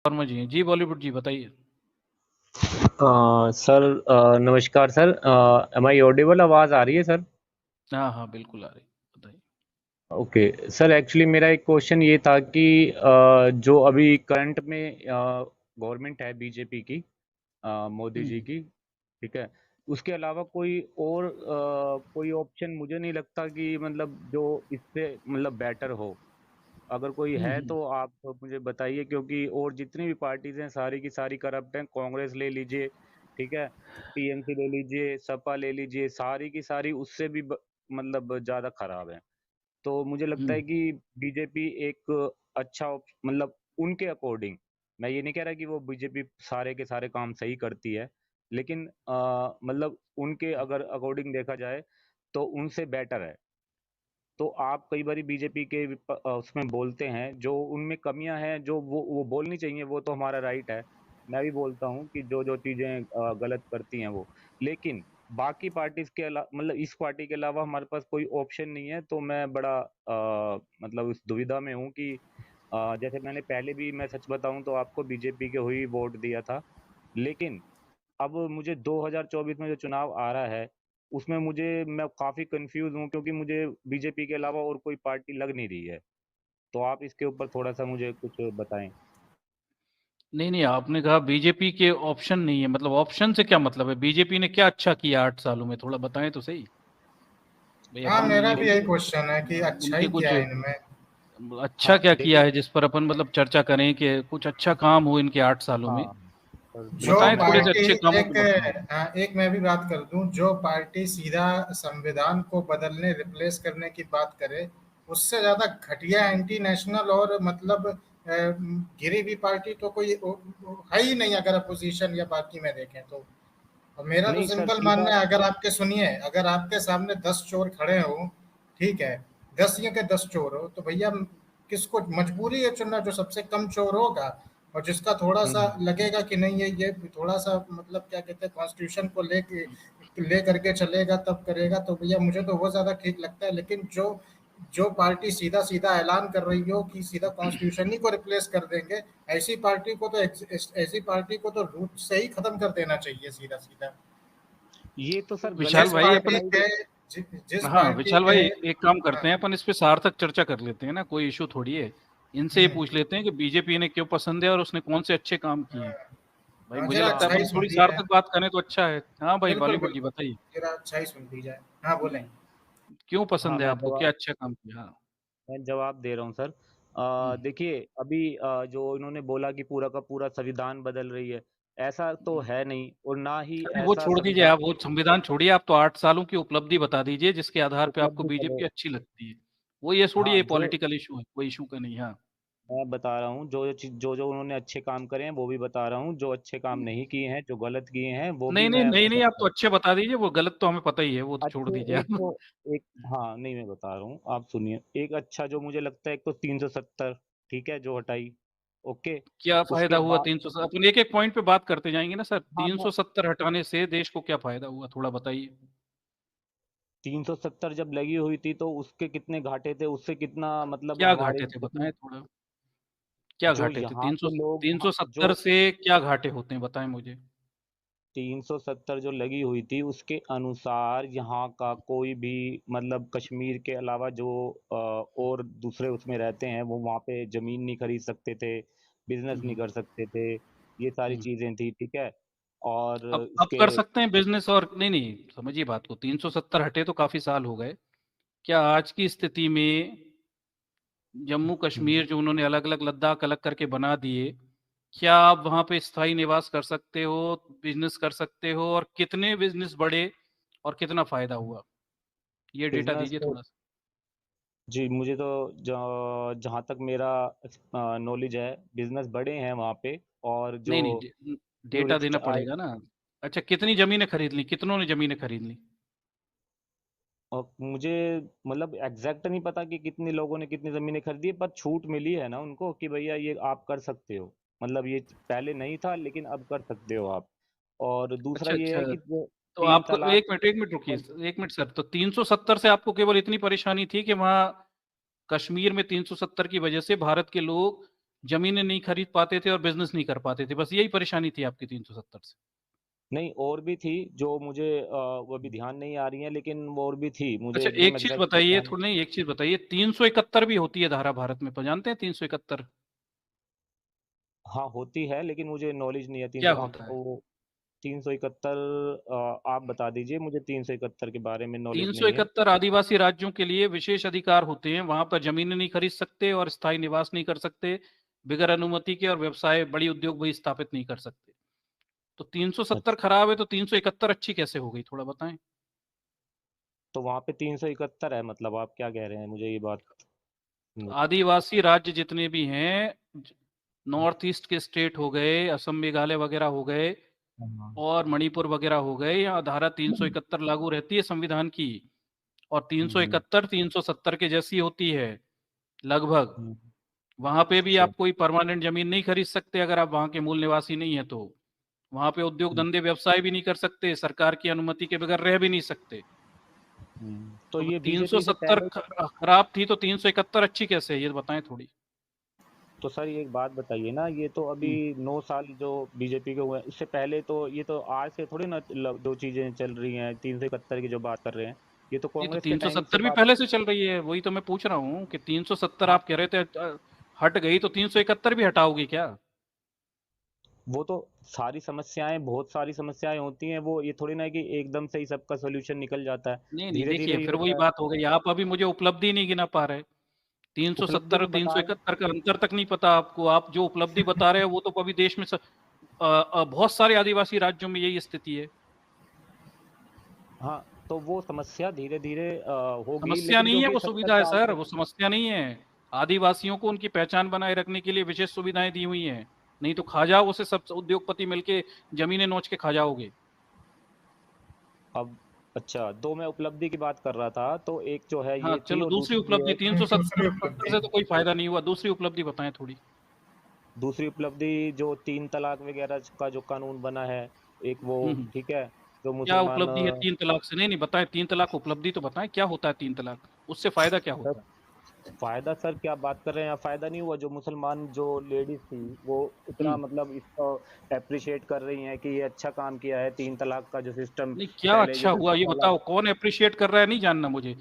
वर्मा जी हैं। जी बॉलीवुड जी बताइए। सर, नमस्कार सर। M I audible? आवाज़ आ रही है सर? हाँ हाँ बिल्कुल आ रही, बताइए। ओके सर, एक्चुअली मेरा एक क्वेश्चन ये था कि जो अभी करंट में गवर्नमेंट है बीजेपी की, मोदी जी हम्म की, ठीक है, उसके अलावा कोई और कोई ऑप्शन मुझे नहीं लगता कि मतलब जो इससे मतलब बेटर हो। अगर कोई है हम्म। तो आप मुझे बताइए, क्योंकि और जितनी भी पार्टीज हैं सारी की सारी करप्ट हैं। कांग्रेस ले लीजिए, ठीक है, टीएमसी ले लीजिए, सपा ले लीजिए, सारी की सारी उससे भी मतलब ज़्यादा खराब है। तो मुझे लगता हम्म है कि बीजेपी एक अच्छा मतलब उनके अकॉर्डिंग, मैं ये नहीं कह रहा कि वो बीजेपी सारे के सारे काम सही करती है, लेकिन मतलब उनके अगर अकॉर्डिंग देखा जाए तो उनसे बेटर है। तो आप कई बारी बीजेपी के उसमें बोलते हैं, जो उनमें कमियां हैं जो वो बोलनी चाहिए, वो तो हमारा राइट है। मैं भी बोलता हूँ कि जो जो चीजें गलत करती हैं वो, लेकिन बाकी पार्टीज के अलावा मतलब इस पार्टी के अलावा हमारे पास कोई ऑप्शन नहीं है। तो मैं बड़ा मतलब इस दुविधा में हूँ कि जैसे मैंने पहले भी, मैं सच बताऊं तो आपको बीजेपी के हुई वोट दिया था, लेकिन अब मुझे 2024 में जो चुनाव आ रहा है उसमें मैं काफी कंफ्यूज हूँ, क्योंकि मुझे बीजेपी के अलावा और कोई पार्टी लग नहीं रही है। तो आप इसके ऊपर थोड़ा सा मुझे कुछ बताएं। नहीं नहीं, आपने कहा बीजेपी के ऑप्शन नहीं है, मतलब ऑप्शन से क्या मतलब है? बीजेपी ने क्या अच्छा किया 8 सालों में, थोड़ा बताएं तो सही भाई। हाँ, अपन मेरा ये भी यही क्वेश्चन है कि अच्छा उनके ही कुछ क्या है इनमें। अच्छा हाँ क्या किया देखिए। है जिस पर अपन मतलब चर्चा करें कि कुछ अच्छा काम हो इनके 8 सालों में। हाँ सर, जो बताएं मैं थोड़े से पार्टी अच्छे कामों एक को बताएं। एक मैं भी बात कर दूं, जो पार्टी सीधा संविधान को बदलने रिप्लेस करने की बात करे, उससे ज्यादा घटिया एंटी नेशनल और मतलब गिरी हुई पार्टी तो कोई है ही नहीं, अगर अपोजिशन या बाकी में देखें तो। और मेरा तो नहीं सर, सिंपल सीधा। मानना है, अगर आपके सुनिए, अगर आपके सामने 10 चोर खड़े हो, ठीक है, 10 के 10 चोर हो, तो भैया किसको मजबूरी है चुनना? जो सबसे कम चोर होगा और जिसका थोड़ा सा हम्म। लगेगा कि नहीं ये थोड़ा सा मतलब क्या कहते हैं, कॉन्स्टिट्यूशन को ले करके चलेगा, तब करेगा, तो भैया मुझे तो वो ज्यादा ठीक लगता है। लेकिन जो जो पार्टी सीधा सीधा ऐलान कर रही हो कि सीधा कॉन्स्टिट्यूशन ही को रिप्लेस कर देंगे, ऐसी पार्टी को तो रूट से ही खत्म कर देना चाहिए, सीधा सीधा। ये तो सर गलत विशाल जिस भाई अपन, पार्टी राइट। के जिस हाँ पार्टी विशाल भाई, के एक काम हाँ, करते हैं अपन, इस पे सार्थक चर्चा कर लेते हैं ना, कोई इशू थोड़ी है। इनसे ये हम्म, पूछ लेते हैं कि बीजेपी ने क्यों पसंद है और उसने कौन से अच्छे काम किए हैं। भाई हाँ, मुझे जरा लगता है हाँ अच्छा ही अपन सुन थोड़ी लिया है। सार्थक बात करें तो अच्छा है। हाँ भाई बिल्कुल बॉलीवुड जी बिल्कुल, बताइए। जरा अच्छा ही सुन ली जाए। हाँ, बोलें। हम्म, क्यों हाँ पसंद है मैं आपको, क्या जवाब अच्छा काम किया? हाँ। मैं जवाब दे रहा हूँ सर। हम्म, देखिए, अभी जो इन्होंने बोला कि पूरा का पूरा संविधान बदल रही है, ऐसा तो हम्म। है नहीं, और ना ही अरे वो ऐसा छोड़ दीजिए, संविधान आप वो संविधान छोड़िए, आप तो 8 सालों की उपलब्धि बता दीजिए जिसके आधार पे आपको उपलब्धि बीजेपी चलो। अच्छी लगती है। वो ये हाँ, छोड़िए, जो पॉलिटिकल इशू है, कोई इशू का नहीं। हाँ। मैं बता रहा हूँ, जो उन्होंने अच्छे काम करे हैं वो भी बता रहा हूँ, जो अच्छे काम हम्म। नहीं किए हैं, जो गलत किए हैं वो भी नहीं नहीं मैं नहीं नहीं, आप तो मतलब अच्छे बता दीजिए, वो गलत तो हमें पता ही है, वो तो छोड़ अच्छे। दीजिए एक आप। तो एक हाँ नहीं, मैं बता रहा हूँ, आप सुनिए। एक अच्छा जो मुझे लगता है, एक तो 370, ठीक है, जो हटाई। ओके। क्या फायदा उसके हुआ बाद 300? अपन एक एक पॉइंट पे बात करते जाएंगे ना सर। हाँ, तीन मैं सौ सत्तर हटाने से देश को क्या फायदा हुआ, थोड़ा बताइए। 370 जब लगी हुई थी तो उसके कितने घाटे थे, उससे कितना मतलब क्या हमारे घाटे थे कितने बताएं थोड़ा। क्या जो घाटे थे? यहाँ तीन सौ के लोग तीन सौ जो सत्तर से क्या घाटे होते हैं बताएं मुझे। 370 जो लगी हुई थी उसके अनुसार यहाँ का कोई भी मतलब कश्मीर के अलावा जो और दूसरे उसमें रहते हैं वो वहाँ पे जमीन नहीं खरीद सकते थे, बिजनेस नहीं हम्म, कर सकते थे, ये सारी हम्म। चीजें थी, ठीक है। और अब इसके कर सकते हैं बिजनेस, और नहीं नहीं, समझिए बात को, 370 हटे तो काफी साल हो गए। क्या आज की स्थिति में जम्मू हम्म, कश्मीर जो उन्होंने अलग अलग लद्दाख अलग करके बना दिए, क्या आप वहां पे स्थायी निवास कर सकते हो, बिजनेस कर सकते हो, और कितने बिजनेस बढ़े और कितना फायदा हुआ? ये डेटा बिजनेस दीजिए तो थोड़ा सा। जी, मुझे तो जहाँ तक मेरा नॉलेज है, बिजनेस बड़े हैं वहाँ पे। और जो नहीं नहीं, डेटा टूरिस्ट देना आए, पड़ेगा ना। अच्छा, कितनी जमीनें खरीद ली, कितनों ने जमीनें खरीद ली? और मुझे मतलब एग्जैक्ट नहीं पता कि कितने लोगों ने कितनी जमीनें खरीदी है, पर छूट मिली है ना उनको कि भैया ये आप कर सकते हो। मतलब ये पहले नहीं था, लेकिन अब कर सकते हो आप। और दूसरा अच्छा ये अच्छा, है कि जो तो तीन आपको तलाक। एक मिनट रुकिए। और 1 मिनट सर, तो 370 से आपको केवल इतनी परेशानी थी कि वहां कश्मीर में 370 की वजह से भारत के लोग जमीनें नहीं खरीद पाते थे और बिजनेस नहीं कर पाते थे, बस यही परेशानी थी आपकी 370 से? नहीं, और भी थी जो मुझे वो अभी ध्यान नहीं आ रही है, लेकिन वो और भी थी मुझे अच्छा एकदम एक चीज एग्जैक्ट बताइए, ध्यान। थोड़ी नहीं, एक चीज बताइए, 371 भी होती है धारा भारत में, तो जानते हैं 371 हाँ, होती है, लेकिन मुझे नॉलेज नहीं है क्या 300 होता है? वो 371। आप बता दीजिए मुझे, 371 के बारे में नॉलेज नहीं है। 371 आदिवासी राज्यों के लिए विशेष अधिकार होते हैं, वहां पर जमीनें नहीं खरीद सकते और स्थायी निवास नहीं कर सकते बगैर अनुमति के, और व्यवसाय बड़ी उद्योग भी स्थापित नहीं कर सकते। तो 370 अच्छा, खराब है तो 371 अच्छी कैसे हो गई, थोड़ा बताएं। तो वहाँ पे 371 है, मतलब आप क्या कह रहे हैं, मुझे ये बात। तो हम्म, आदिवासी राज्य जितने भी हैं, नॉर्थ ईस्ट के स्टेट हो गए, असम मेघालय वगैरह हो गए, हाँ। और मणिपुर वगैरह हो गए, यहाँ धारा 371 लागू रहती है संविधान की। और हम्म, 371 370 के जैसी होती है लगभग। हम्म, वहां पे भी अच्छा। आप कोई परमानेंट जमीन नहीं खरीद सकते अगर आप वहां के मूल निवासी नहीं है तो। वहां पे उद्योग हम्म, धंधे व्यवसाय भी नहीं कर सकते, सरकार की अनुमति के बगैर रह भी नहीं सकते। तो तो ये बीजेपी से 370 पहले। खराब थी तो 371 अच्छी कैसे है, ये बताएं थोड़ी। तो सर ये एक बात बताइए ना, ये तो अभी हम्म। 9 साल जो बीजेपी के हुए हैं, इससे पहले तो ये तो आज से थोड़ी ना दो चीजें चल रही हैं, 371 की जो बात कर रहे हैं, ये तो नहीं तो कांग्रेस के टाइम से 370 भी बात। पहले से चल रही है, वही तो मैं पूछ रहा हूँ कि 370 हाँ, आप कह रहे थे हट गई, तो 371 भी हटाओगी क्या? वो तो सारी समस्याएं, बहुत सारी समस्याएं होती हैं, वो ये थोड़ी ना है कि एकदम से ही सबका सोल्यूशन निकल जाता है। नहीं नहीं, धीरे देखिए धीरे ही फिर वही होता है। बात हो गई, आप अभी मुझे उपलब्धि नहीं गिना पा रहे। उपलब्धि 370 और तो बता रहे 371 का अंतर तक नहीं पता आपको, आप जो उपलब्धि बता रहे हो वो तो अभी देश में बहुत सारे आदिवासी राज्यों में यही स्थिति है। हैं। हाँ, तो वो समस्या धीरे धीरे होगी, समस्या लेकिन जो नहीं है, कि वो 70 सुविधा है साल सर, से। वो समस्या नहीं है। आदिवासियों को उनकी पहचान बनाए रखने के लिए विशेष सुविधाएं दी हुई हैं। नहीं तो खा जाओ उसे, सब उद्योगपति मिलके जमीनें नोच के खा जाओगे। अब अच्छा, दो मैं उपलब्धि की बात कर रहा था, तो एक जो है हाँ ये थी, चलो, और दूसरी दूसरी ये उपलब्धि है। 370 दूसरी 70 उपलब्धि। से तो कोई फायदा नहीं हुआ, दूसरी उपलब्धि बताएं थोड़ी। दूसरी उपलब्धि जो 3 तलाक वगैरह का जो कानून बना है, एक वो, हम्म। ठीक है, जो क्या मुसलमान। उपलब्धि है 3 तलाक से? नहीं नहीं, बताएं 3 तलाक उपलब्धि तो बताएं, क्या होता है 3 तलाक, उससे फायदा क्या सर, होता है? फायदा सर क्या बात कर रहे हैं, फायदा नहीं हुआ, जो मुसलमान जो लेडीज थी वो इतना हम्म। मतलब इसको अप्रिशिएट कर रही हैं कि ये अच्छा काम किया है, 3 तलाक का जो सिस्टम नहीं क्या पहले अच्छा जैसे हुआ ये तलाक। बताओ, कौन अप्रिशिएट कर रहा है, नहीं जानना मुझे।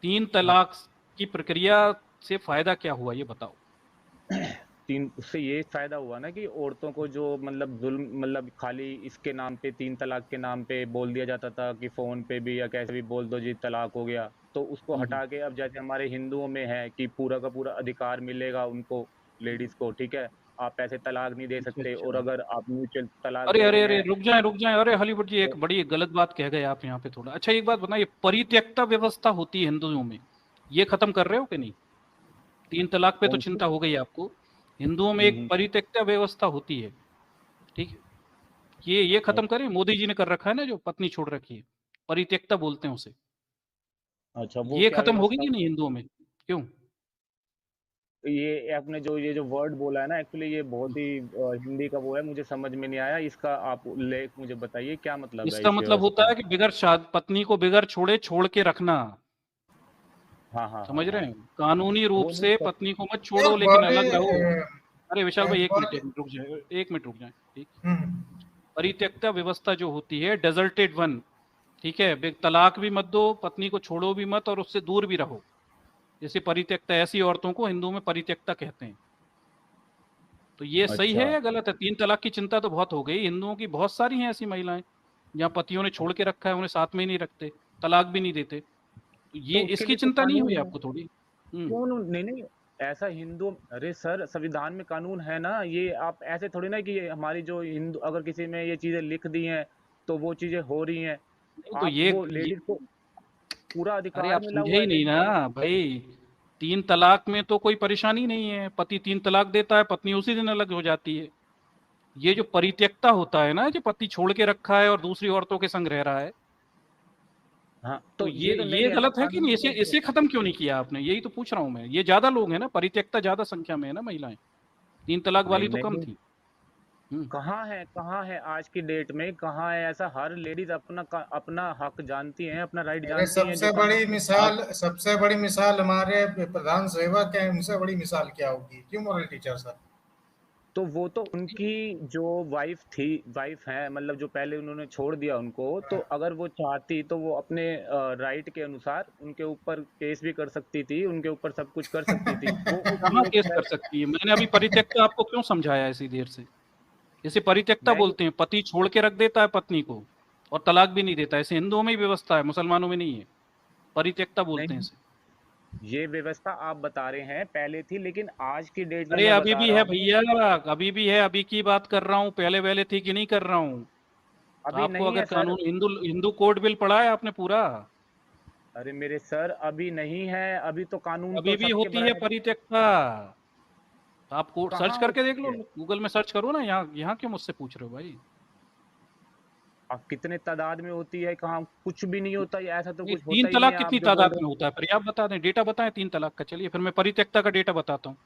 तीन हाँ, तलाक की प्रक्रिया से फायदा क्या हुआ ये बताओ। तीन उससे ये फायदा हुआ ना कि औरतों को जो मतलब जुल्म, मतलब खाली इसके नाम पे, 3 तलाक के नाम पे बोल दिया जाता था कि फोन पे भी या कैसे भी बोल दो जी तलाक हो गया, तो उसको हम्म। हटा के अब जैसे हमारे हिंदुओं में है कि पूरा का पूरा अधिकार मिलेगा उनको, लेडीज को, ठीक है, आप ऐसे तलाक नहीं दे अच्छा सकते, और अच्छा। अगर आप म्यूचुअल तलाक अरे दे अरे रहे अरे, हैं रुक जाएं, अरे हॉलीवुड जी, एक तो। बड़ी गलत बात कह गए आप यहाँ पे थोड़ा। अच्छा एक बात बताइए, परित्यक्ता व्यवस्था होती है हिंदुओं में, ये खत्म कर रहे हो कि नहीं? 3 तलाक पे तो कौन सी? चिंता हो गई आपको। हिंदुओं में एक हम्म, परित्यक्ता व्यवस्था होती है, ठीक है, ये खत्म अच्छा। करें, मोदी जी ने कर रखा है ना, जो पत्नी छोड़ रखी है, परित्यक्ता बोलते हैं उसे। अच्छा, वो ये क्या खत्म होगी व्यवस्था? कि नहीं हिंदुओं में, क्यों? ये आपने जो वर्ड बोला है ना, एक्चुअली ये बहुत ही हिंदी का वो है, मुझे समझ में नहीं आया, इसका आप लेख मुझे बताइए क्या मतलब है इसका इस मतलब व्यवस्था होता का। है कि बिगर पत्नी को बिगर छोड़े छोड़ के रखना। हाँ, हाँ, हाँ, समझ हाँ। रहे हैं, कानूनी रूप वो नहीं से कर। पत्नी को मत यार छोड़ो लेकिन बॉडी अलग रहो। अरे विशाल भाई, बॉडी। एक मिनट रुक जाए, एक मिनट रुक जाए, ठीक। हम्म। परित्यक्ता व्यवस्था जो होती है, डेजर्टेड वन, ठीक है, तलाक भी मत दो, पत्नी को छोड़ो भी मत, और उससे दूर भी रहो। जैसे परित्यक्ता, ऐसी औरतों को हिंदुओं में परित्यक्ता कहते हैं। तो ये सही है अच्छा। या गलत है? 3 तलाक की चिंता तो बहुत हो गई, हिंदुओं की बहुत सारी हैं ऐसी महिलाएं जहाँ पतियों ने छोड़ के रखा है, उन्हें साथ में ही नहीं रखते, तलाक भी नहीं देते। तो ये तो उसके इसकी लिए तो चिंता नहीं हुई कानून है। आपको थोड़ी? हम्म। क्यों नहीं, नहीं, ऐसा हिंदू, अरे सर संविधान में कानून है ना, ये आप ऐसे थोड़ी ना कि ये हमारी जो हिंदू, अगर किसी में ये चीजें लिख दी हैं तो वो चीजें हो रही हैं। नहीं तो आप वो ये लेडीज को पूरा अरे अधिकार आप मिला समझे हुआ ही है नहीं लेडीज को। ना भाई। 3 तलाक में तो कोई परेशानी नहीं है, पति 3 तलाक देता है, पत्नी उसी दिन अलग हो जाती है। ये जो परित्यक्ता होता है ना, जो पति छोड़ के रखा है और दूसरी औरतों के संग रह रहा है, हाँ, तो तो ये तो ये नहीं है ना गलत है कि कानून नहीं? में इसे तो। इसे खत्म क्यों नहीं किया आपने, यही तो पूछ रहा हूं मैं। ये ज्यादा लोग हैं ना, परित्यक्ता ज्यादा संख्या में है ना महिलाएं, 3 तलाक नहीं, वाली तो कम नहीं, थी। हम्म। कहाँ है आज की डेट में, कहाँ है ऐसा? हर लेडीज अपना हक जानती हैं, अपना राइट अरे जानती हैं, जो कानून में आज। सबसे बड़ी मिसाल हमारे प्रधान सेवक है, उनसे बड़ी मिसाल क्या होगी, क्यों मॉरल टीचर सर? तो वो तो उनकी जो वाइफ है, मतलब जो पहले उन्होंने छोड़ दिया उनको, तो अगर वो चाहती तो वो अपने राइट के अनुसार उनके ऊपर केस भी कर सकती थी, उनके ऊपर सब कुछ कर सकती थी। वो कहाँ उसमें केस कर सकती है? मैंने अभी परित्यक्ता आपको क्यों समझाया इसी देर से? इसे परित्यक्ता मैं बोलते हैं, पति छोड़ के रख देता है पत्नी को और तलाक भी नहीं देता। ऐसे हिंदुओं में ही व्यवस्था है, मुसलमानों में नहीं है। परित्यक्ता बोलते हैं नहीं, इसे। ये व्यवस्था आप बता रहे हैं पहले थी, लेकिन आज की डेट में अरे मैं अभी बता भी रहा है हूँ, भैया, अभी भी है। अभी की बात कर रहा हूँ, पहले पहले थी कि नहीं कर रहा हूँ। अभी आपको नहीं अगर है सर। कानून, हिंदू हिंदू कोड बिल पढ़ा है आपने पूरा? अरे मेरे सर, अभी नहीं है, अभी तो कानून तो अभी भी सबके होती है बराबर। परित्यक्ता। आप कोड सर्च कहाँ करके देख होती लो, है? गूगल में सर्च करो ना। यहाँ यहाँ क्यों मुझसे पूछ रहे हो भाई? आप कितने तादाद में होती है, कहाँ कुछ भी नहीं होता, ये ऐसा तो नहीं, कुछ तीन होता ही नहीं है, तलाक आप कितनी जो बोल तादाद रहे में हैं। होता है? फिर आप बता दें, डेटा बताएं 3 तलाक का। चलिए फिर मैं परित्यक्ता का डेटा बताता हूँ।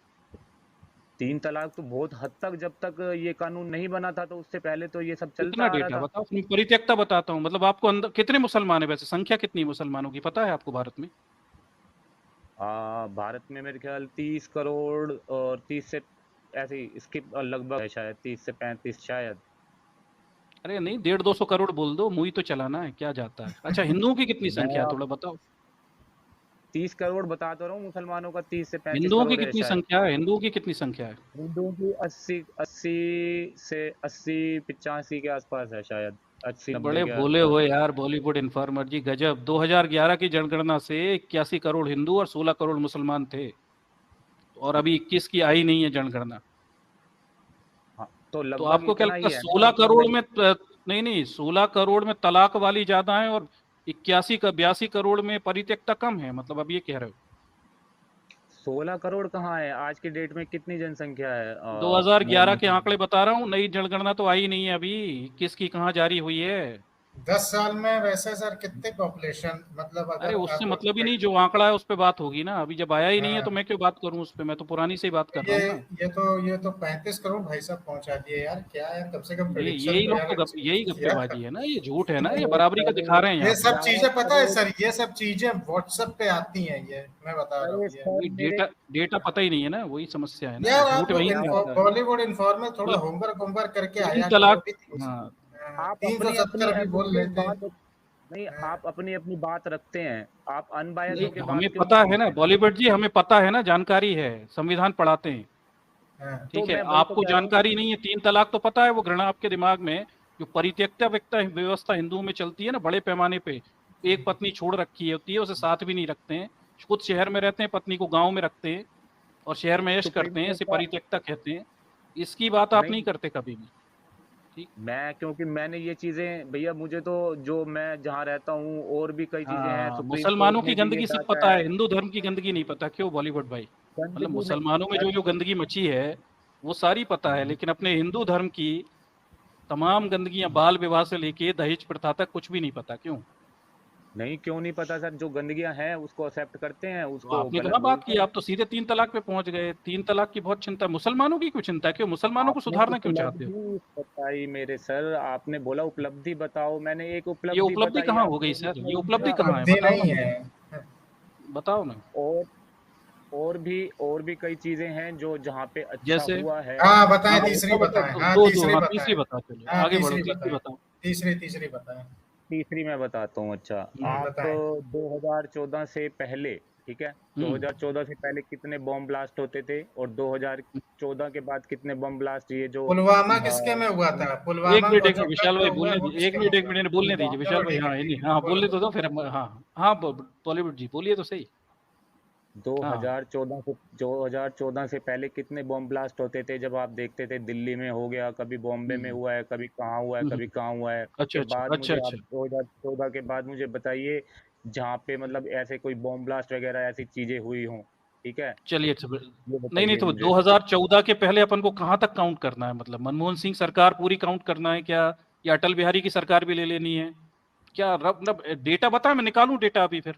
3 तलाक तो बहुत हद तक, जब तक ये कानून नहीं बना था तो उससे पहले तो ये सब चलता कितना आ रहा डेटा था। बताओ? फिर परित्यक्ता बताता हूँ। मतलब आपको अंदर कितने मुसलमान है? वैसे संख्या कितनी है मुसलमानों की, पता है आपको भारत में? भारत में मेरे ख्याल 30 करोड़, और 30 से ऐसे ही इसके लगभग है, शायद 30 से 35 शायद। अरे नहीं, 150-200 करोड़ बोल दो, मुई तो चलाना है, क्या जाता है। अच्छा, हिंदुओं की कितनी मैं संख्या है आप थोड़ा बताओ? 30 करोड़ बता तो रहा हूँ, मुसलमानों का 30 से 35 हिंदुओं की करोड़ है कितनी शायद। संख्या है? हिंदुओं की कितनी संख्या है? हिंदुओं की 80 से 85 के आसपास है शायद, 80-90 बड़े के भोले आसपास। हो यार बॉलीवुड इन्फॉर्मर जी, गजब। 2011 की जनगणना से 81 करोड़ हिंदू और 16 करोड़ मुसलमान थे। और अभी 21 की आई नहीं है जनगणना। हाँ, तो तो लगभग आपको क्या इतना लगता ही है है ना, 16 करोड़ मतलब में नहीं नहीं, 16 करोड़ में तलाक वाली ज्यादा है और 82 करोड़ में परित्यक्ता कम है? मतलब अब ये कह रहे हो? 16 करोड़ कहाँ है, आज की डेट में कितनी जनसंख्या है 2011 के आंकड़े बता रहा हूँ, नई जनगणना तो आई नहीं है अभी। 21 की कहाँ जारी हुई है? 10 साल में वैसे सर कितने पॉपुलेशन, मतलब अरे अगर उससे आप मतलब ही नहीं, जो आंकड़ा है उस पे बात होगी ना। अभी जब आया ही नहीं है तो हाँ, मैं क्यों बात करूं उस पे? मैं तो पुरानी से ही बात कर ये रहा हूँ ना। ये तो 35 करोड़ भाई साहब पहुंचा दिए यार, क्या यार, कम से कम ये प्रिडिक्शन यही तो लोग यार तो अच्छी यही किया। गप्पेबाजी है ना, ये झूठ है ना, ये अरे बराबरी का सर, दिखा रहे हैं ये यहाँ पे। सब चीजें पता है 11 करोड़। सर, ये सब चीजें व्हाट्सएप पे आती हैं, ये मैं बता रहा अरे हूँ ये। सर वही मेरे, डेटा डेटा पता ही नहीं है ना, वही समस्या है ना, यार आप झूठ वहीं मैं से आपको आता है। बॉलीवुड इन्फॉर्मर थोड़ा मतलब होमवर्क होमवर्क करके तीन आया करो तलाक, अभी। हाँ। आप तीन सौ अपनी अपनी सत्तर भी अपनी बोल जो लेते। बात, नहीं, हाँ, आप अपनी अपनी बात रखते हैं, आप अनबायस नहीं, होके हमें बात क्यों नहीं पता है ना करते? बॉलीवुड जी, हमें पता है ना, जानकारी है, संविधान पढ़ाते हैं। हाँ, तो ठीक है, मैं वही तो आपको कह रहा हूँ। जानकारी नहीं है। 3 तलाक तो पता है, वो घृणा आपके दिमाग में। जो परित्यक्ता व्यवस्था हिंदुओं में चलती है ना बड़े पैमाने पे, एक पत्नी छोड़ रखी है होती है, उसे साथ भी नहीं रखते हैं। खुद शहर में रहते हैं, पत्नी को गांव में रखते हैं और शहर में ऐश सुप्रीम करते हैं, कोर्ट इसे का, परित्यक्ता कहते हैं। इसकी बात आप नहीं नहीं, करते कभी भी। ठीक। मैं क्योंकि मैंने ये चीजें, भैया मुझे तो, जो मैं जहाँ रहता हूँ और भी कई चीजें हैं, हाँ, सुप्रीम मुसलमानों कोर्ट की ने भी ये गंदगी सब डाटा पता है। है, हिंदू धर्म की गंदगी नहीं पता। क्यों बॉलीवुड भाई? मतलब गंदगी नहीं मुसलमानों में जो सर, जो गंदगी मची है वो सारी पता है, लेकिन अपने हिंदू धर्म की तमाम गंदगियां, बाल विवाह से लेके दहेज प्रथा तक, कुछ भी नहीं पता। क्यों? नहीं क्यों नहीं पता सर, जो गंदगियां हैं उसको एक्सेप्ट करते हैं, तो उसको आपने गलत कहाँ बात बोलते की? हैं। आप तो सीधे 3 तलाक पे पहुंच गए। 3 तलाक की बहुत चिंता है, मुसलमानों की क्यों चिंता है? क्यों मुसलमानों को आपने सुधारना क्यों चाहते हो? उपलब्धि बताई मेरे सर, आपने बोला उपलब्धि बताओ, मैंने एक ये उपलब्धि उपलब्धि बताई कहाँ हो गई आपको, सर? जिसमें ये उपलब्धि इनका, कहाँ है? उपलब्धि बताओ ना नहीं मुझे, है। बताओ ना। और और भी कई चीजें हैं जो जहाँ पे अच्छा जैसे? हुआ है। हाँ बताएं, हाँ तीसरी बताओ बताओ, बताएं, हाँ दो दो, तीसरी हाँ बताएं। तीसरी बताओ, चलो हाँ आगे बढ़ो, तीसरी तीसरी बताएं, बताओ। तीसरी बताएं। तीसरी मैं बताता हूँ। अच्छा, आप बताएं। 2014 से पहले, ठीक है, हम्म। 2014 से पहले कितने बॉम्ब ब्लास्ट होते थे, और 2014 के बाद कितने बॉम्ब ब्लास्ट, ये जो पुलवामा किसके में हुआ अ, था? एक पुलवामा मिनट, एक मिनट, प्रोजेक्ट विशाल जो भाई हुआ बोलने वो दीजिए, एक किसके में मिनट, एक हुआ? मिनट बोलने दीजिए पुलवामा, विशाल चलो भाई। ठीक हाँ है, नहीं, ठीक है, हाँ बोलो बोलने तो दो बोलो। फिर हाँ। हाँ बॉलीवुड जी बोलिए तो सही। हाँ। 2014 से पहले कितने बॉम्ब ब्लास्ट होते थे, जब आप देखते थे दिल्ली में हो गया, कभी बॉम्बे में हम्म, हुआ है, कभी कहाँ हुआ है, कभी हम्म, कहाँ हुआ है, अच्छा उसके अच्छा बाद अच्छा मुझे आप अच्छा। 2014 के बाद मुझे बताइए जहाँ पे मतलब ऐसे कोई बॉम्ब ब्लास्ट वगैरह ऐसी चीजें हुई हों, ठीक है, चलिए अच्छा ये नहीं नहीं, बताइए तो मुझे। 2014 के पहले अपन को कहाँ तक काउंट करना है? मतलब मनमोहन सिंह सरकार पूरी काउंट करना है क्या, या अटल बिहारी की सरकार भी ले लेनी है क्या? मतलब डेटा बता, मैं निकालूं डेटा अभी फिर।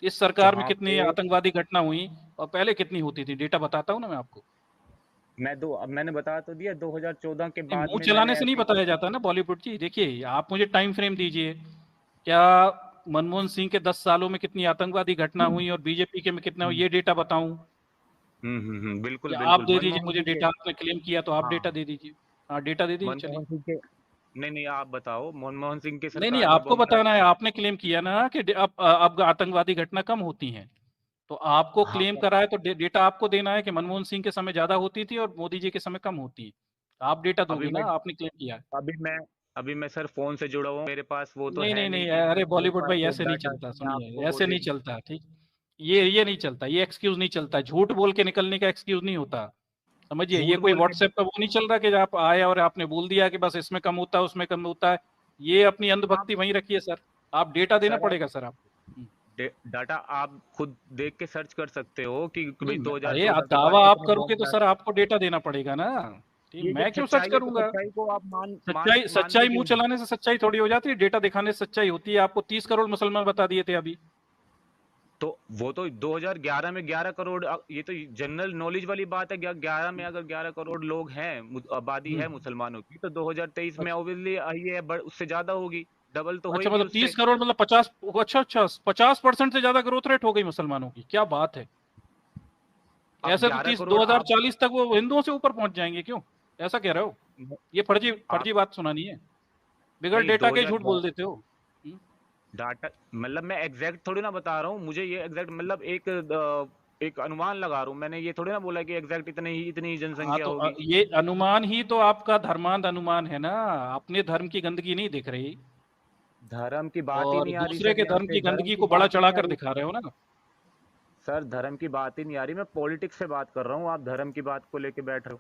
इस सरकार में जहाँ कितनी पे आतंकवादी घटना हुई और पहले कितनी होती थी, डेटा बताता हूँ ना मैं आपको। अब मैंने बता तो दिया, 2014 के नहीं, बाद मुंह में चलाने मैंने से नहीं ऐसी बताया कुछ, जाता ना बॉलीवुड जी। देखिए, आप मुझे टाइम फ्रेम दीजिए। क्या मनमोहन सिंह के 10 सालों में कितनी आतंकवादी घटना हुई और बीजेपी के में कितना हुई, ये डेटा बताऊं? बिल्कुल या आप बिल्कुल दे दीजिए मनमोहन मुझे सिंह के। डेटा, आपने क्लेम किया तो आप हाँ, डेटा दे दीजिए। हाँ डेटा दे दीजिए, चलिए। मनमोहन सिंह के। नहीं नहीं, आप बताओ, मनमोहन सिंह की नहीं नहीं, सरकार में आपको बम बताना है, आपने क्लेम किया ना कि अब आतंकवादी घटना कम होती हैं, तो आपको हाँ क्लेम करा है तो डेटा आपको देना है कि मनमोहन सिंह के समय ज्यादा होती थी और मोदी जी के समय कम होती है। आप डेटा अभी दोगे ना, मैं आपने क्लेम किया है। अभी मैं अभी मैं सर फोन से जुड़ा हुआ हूँ, मेरे पास वो तो नहीं है नहीं नहीं नहीं, कि अरे मेरे बॉलीवुड पास भाई वो ऐसे नहीं डाटा चलता, कि मैं सुनिए आपको वो ऐसे दे नहीं दूँ। चलता, ठीक। ये नहीं चलता, ये एक्सक्यूज नहीं चलता, झूठ बोल के निकलने का एक्सक्यूज नहीं होता। समझिए, ये झूठ कोई बोल के व्हाट्सएप का वो नहीं चल रहा कि आप आए और आपने बोल दिया कि बस इसमें कम होता है उसमें कम होता है। ये अपनी आप अंधभक्ति वहीं रखिए सर। आप डेटा देना सर आप पड़ेगा सर आपको। डाटा आप खुद देख के सर्च कर सकते हो कि भाई अरे आप 2014 के बाद दावा आप कितने करोगे बॉम्ब तो ब्लास्ट। सर आपको डेटा देना पड़ेगा ना। ठीक, ये जब मैं क्यों सर्च सच्चाई है तो करूंगा। सच्चाई को आप मान मान सच्चाई मानते सच्चाई क्यों मुंह नहीं? चलाने से सच्चाई थोड़ी हो जाती है, डेटा दिखाने से सच्चाई होती है। आपको 30 करोड़ मुसलमान बता दिए थे अभी। तो वो तो 2011 में 11 करोड़, ये तो जनरल नॉलेज वाली बात है। 11 में अगर 11 करोड़ लोग हैं, आबादी है हम्म। मुसलमानों की, तो 2023 में अच्छा ऑब्वियसली ये उससे ज्यादा होगी, डबल तो अच्छा, होगी मतलब उससे। 30 करोड़ मतलब 50। अच्छा अच्छा, 50% से ज्यादा ग्रोथ रेट हो गई मुसलमानों की, क्या बात है। अब ऐसे तो 11 30 करोड़ आप 2040 तक वो हिंदुओं से ऊपर पहुंच जाएंगे, क्यों ऐसा कह रहे हो। ये फर्जी आप फर्जी बात सुनानी है, बिगड़ नहीं डेटा के झूठ 2000 बोल देते हो। डाटा मतलब मैं एग्जैक्ट थोड़ी ना बता रहा हूँ, मुझे ये एग्जैक्ट मतलब एक अनुमान लगा रहा हूँ। मैंने ये थोड़ी ना बोला कि एग्जैक्ट इतनी हाँ जनसंख्या तो होगी। ये अनुमान ही तो आपका धर्मांध अनुमान है ना। अपने धर्म की गंदगी नहीं दिख रही धर्म की बात ही और नहीं आ रही दूसरे सर, के यहाँ धर्म पे की धर्म गंदगी की को बड़ा बात ही चढ़ा नहीं आ कर रही। दिखा रहे हो ना। सर धर्म की बात ही नहीं आ रही, मैं पॉलिटिक्स से बात कर रहा हूँ, आप धर्म की बात को लेके बैठ रहे हो।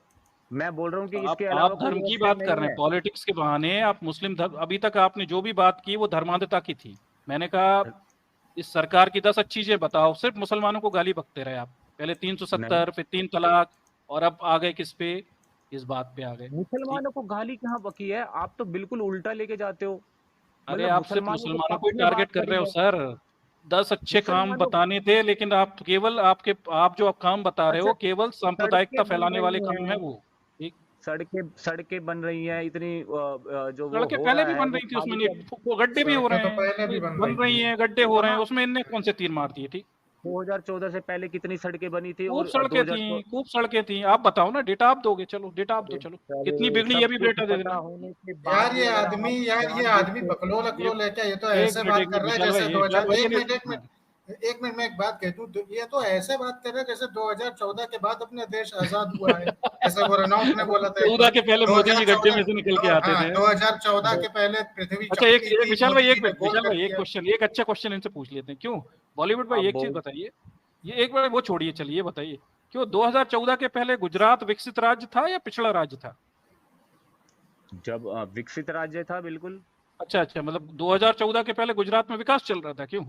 मैं बोल रहा हूँ तो कि इसके आप अलावा कोई धर्म की ऑप्शन बात कर नहीं रहे हैं, है। पॉलिटिक्स के बहाने आप मुस्लिम धर्म, अभी तक आपने जो भी बात की वो धर्मांधता की थी। मैंने कहा इस सरकार की 10 अच्छी चीजें बताओ, सिर्फ मुसलमानों को गाली बकते रहे आप। पहले नहीं, 370, फिर 3 तलाक, और अब आ गए किस पे, इस बात पे आ गए। ठीक। मुसलमानों को गाली कहाँ बकी है, आप तो बिल्कुल उल्टा लेके जाते हो। अरे मतलब आप सिर्फ मुसलमानों के मुसलमानों को ही पक्ष में बात टारगेट कर करी रहे हो है। सर। 10 अच्छे काम मुसलमानों बताने थे, लेकिन आप केवल आप जो आप काम बता रहे अच्छा, हो केवल सांप्रदायिकता सड़कें बन फैलाने वाले रही काम है हैं, वो। ठीक। सड़कें बन रही हैं, इतनी जो वो सड़कें हो पहले रहा भी है बन वो रही थी, उसमें खाली नहीं, सब। वो गड्ढे भी हो सड़कें रहे तो हैं, पहले भी बन बन रही रही थी। हैं, गड्ढे हो रहे हैं, कहाँ उसमें इनने कौन से तीर मार दिए। ठीक। 2014 से पहले कितनी सड़कें बनी थी खूब और सड़कें थी, 2014। खूब सड़कें थी। आप बताओ ना, डेटा आप दोगे, चलो डेटा आप दो, चलो कितनी अरे बिगड़ी, ये सब भी कुछ डेटा दे पता देना। होने के बाद भी अगर आप ये जानबूझ आदमी के। बकलोल ये अकलोल है क्या। ये तो एक ऐसे मिनट बात एक कर मिनट रहा है विशाल जैसे भाई, विशाल 2000, भाई ये एक मिनट एक हाँ। मिनट एक मिनट में एक बात कह दूं, तो ये तो ऐसे बात कर रहा है जैसे 2014 के बाद अपने देश आजाद हुआ है। ऐसे वो रनौत ने बोला था एक 14 बार। के पहले मोदी जी गड्ढे 2014, में से निकल के आते हाँ थे। 2014 के पहले पृथ्वी अच्छा एक, चपटी एक थी, विशाल मोदी भाई, जी एक ने मिनट गोल विशाल कर भाई, एक दिया। क्वेश्चन, एक अच्छा क्वेश्चन इनसे पूछ लेते हैं। क्यों बॉलीवुड भाई, आप एक चीज बहुत बताइए। ये एक बार वो छोड़िए, चलिए ये बताइए, क्यों 2014 के पहले गुजरात विकसित राज्य था या पिछड़ा राज्य था। जब विकसित राज्य था बिल्कुल। अच्छा अच्छा, मतलब 2014 के पहले गुजरात में विकास चल रहा था, क्यों।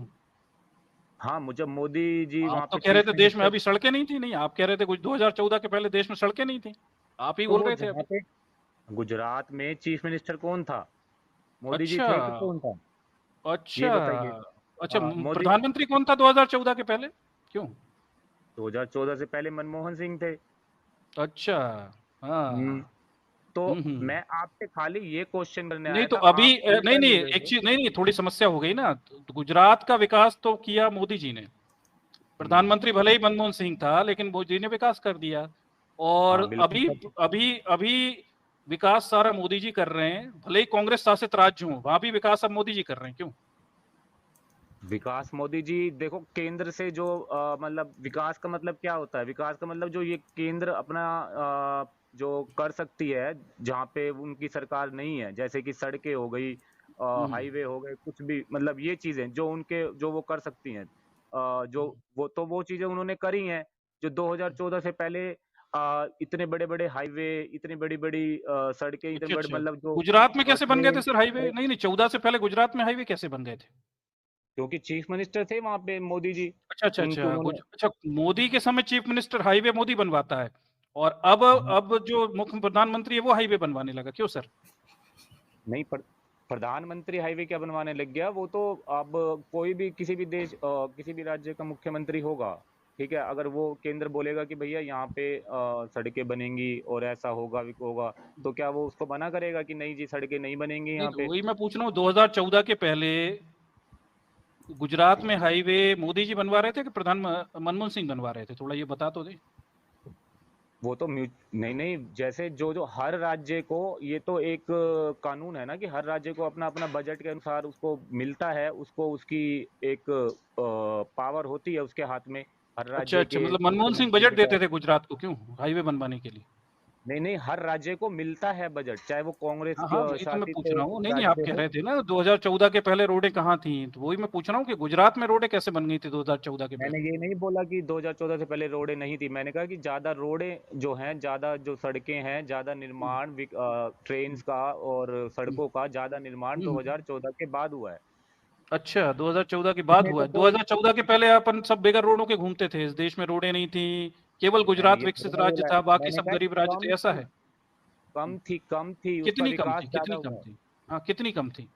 हाँ, मुझे मोदी जी आप वहाँ तो पे कह रहे चीफ थे देश में मिनिस्टर। अभी सड़कें नहीं थी, नहीं आप कह रहे थे 2014 के पहले देश में सड़कें नहीं थी, आप ही तो बोल वो रहे थे जहाँ अभी। पे गुजरात में चीफ मिनिस्टर कौन था? मोदी जी अच्छा थे कि कौन था? अच्छा ये बताइए। अच्छा, मोदी प्रधानमंत्री कौन था 2014 के पहले, क्यों। 2014 से पहले मनमोहन सिंह थे। अच्छा। हम्म, हाँ। तो हम्म। मैं आपसे खाली ये क्वेश्चन करने नहीं आया तो था, अभी आप नहीं उल्टा नहीं, ले रहे एक हो। चीज, नहीं नहीं, थोड़ी समस्या हो गई ना। तो गुजरात का विकास तो किया मोदी जी ने। हम्म, प्रधानमंत्री भले ही मनमोहन सिंह था, लेकिन मोदी जी ने विकास कर दिया। और हाँ बिल्कुल अभी सर। अभी अभी विकास सारा मोदी जी कर रहे हैं, भले ही कांग्रेस शासित राज्य हो, वहां भी विकास अब मोदी जी कर रहे हैं, क्यों। विकास मोदी जी देखो, केंद्र से जो मतलब विकास का मतलब क्या होता है? विकास का मतलब जो ये केंद्र अपना जो कर सकती है, जहाँ पे उनकी सरकार नहीं है, जैसे कि सड़कें हो गई, हम्म। हाईवे हो गए, कुछ भी मतलब ये चीजें जो उनके जो वो कर सकती हैं, जो वो तो वो चीजें उन्होंने करी हैं। जो 2014 से पहले इतने बड़े बड़े हाईवे, इतनी बड़ी बड़ी सड़कें, इतने अच्छा बड़े अच्छा, मतलब जो गुजरात में कैसे बन गए थे ट्रेन। Sir highway. नहीं नहीं, 14 से पहले गुजरात में हाईवे कैसे बन गए थे। क्योंकि चीफ मिनिस्टर थे वहां पे मोदी जी। अच्छा अच्छा उनको अच्छा, उन्होंने। अच्छा मोदी के समय चीफ मिनिस्टर हाईवे मोदी बनवाता है, और हाँ, अब जो मुख्य प्रधानमंत्री है वो हाईवे बनवाने लगा, क्यों सर। नहीं प्रधानमंत्री हाईवे क्या बनवाने लग गया? वो तो अब कोई भी किसी भी देश किसी भी राज्य का मुख्यमंत्री होगा, ठीक है, अगर वो केंद्र बोलेगा कि भैया यहाँ पे सड़कें बनेंगी और ऐसा होगा होगा, तो क्या वो उसको मना करेगा कि नहीं जी सड़कें नहीं बनेंगी नहीं यहाँ तो पे? वही मैं पूछ रहा हूँ, 2014 के पहले गुजरात में हाईवे मोदी जी बनवा रहे थे कि प्रधान मनमोहन सिंह बनवा रहे थे, थोड़ा ये बता तो दे। वो तो नहीं नहीं, जैसे जो जो हर राज्य को, ये तो एक कानून है ना कि हर राज्य को अपना अपना बजट के अनुसार उसको मिलता है, उसको उसकी एक पावर होती है उसके हाथ में, हर अच्छा राज्य अच्छा, के मतलब मनमोहन सिंह मुख्यमंत्री बजट के देते पास। थे गुजरात को, क्यों हाईवे बनवाने के लिए? नहीं नहीं, हर राज्य को मिलता है बजट, चाहे वो कांग्रेस हाँ हाँ, वही तो मैं शासित पूछ रहा हूँ। नहीं नहीं, आप राज्य कह हो। रहे थे ना 2014 के पहले रोडें कहाँ थी, तो वही मैं पूछ रहा हूँ कि गुजरात में रोडें कैसे बन गई थी 2014 के मैंने पहले? ये नहीं बोला कि 2014 से पहले रोडें नहीं थी, मैंने कहा कि ज्यादा रोडें जो हैं, ज्यादा जो सड़कें हैं, ज्यादा हम्म, निर्माण ट्रेन्स का और हम्म, सड़कों का ज्यादा निर्माण हम्म। 2014 के बाद हुआ है। अच्छा, 2014 के बाद इसमें हुआ तो है? कोई, 2014 के पहले अपन सब बेगर रोडों के घूमते थे, इस देश में रोडें नहीं थी, केवल मैंने गुजरात ये थोड़ा विकसित ना राज्य बोला है, था, बाकी मैंने सब कहा गरीब राज्य कम थे, ऐसा थी, है? कम थी, कम थी, उसका कितनी कम विकास थी, ज्यादा कितनी कम हुआ है। थी? हाँ, कितनी कम थी?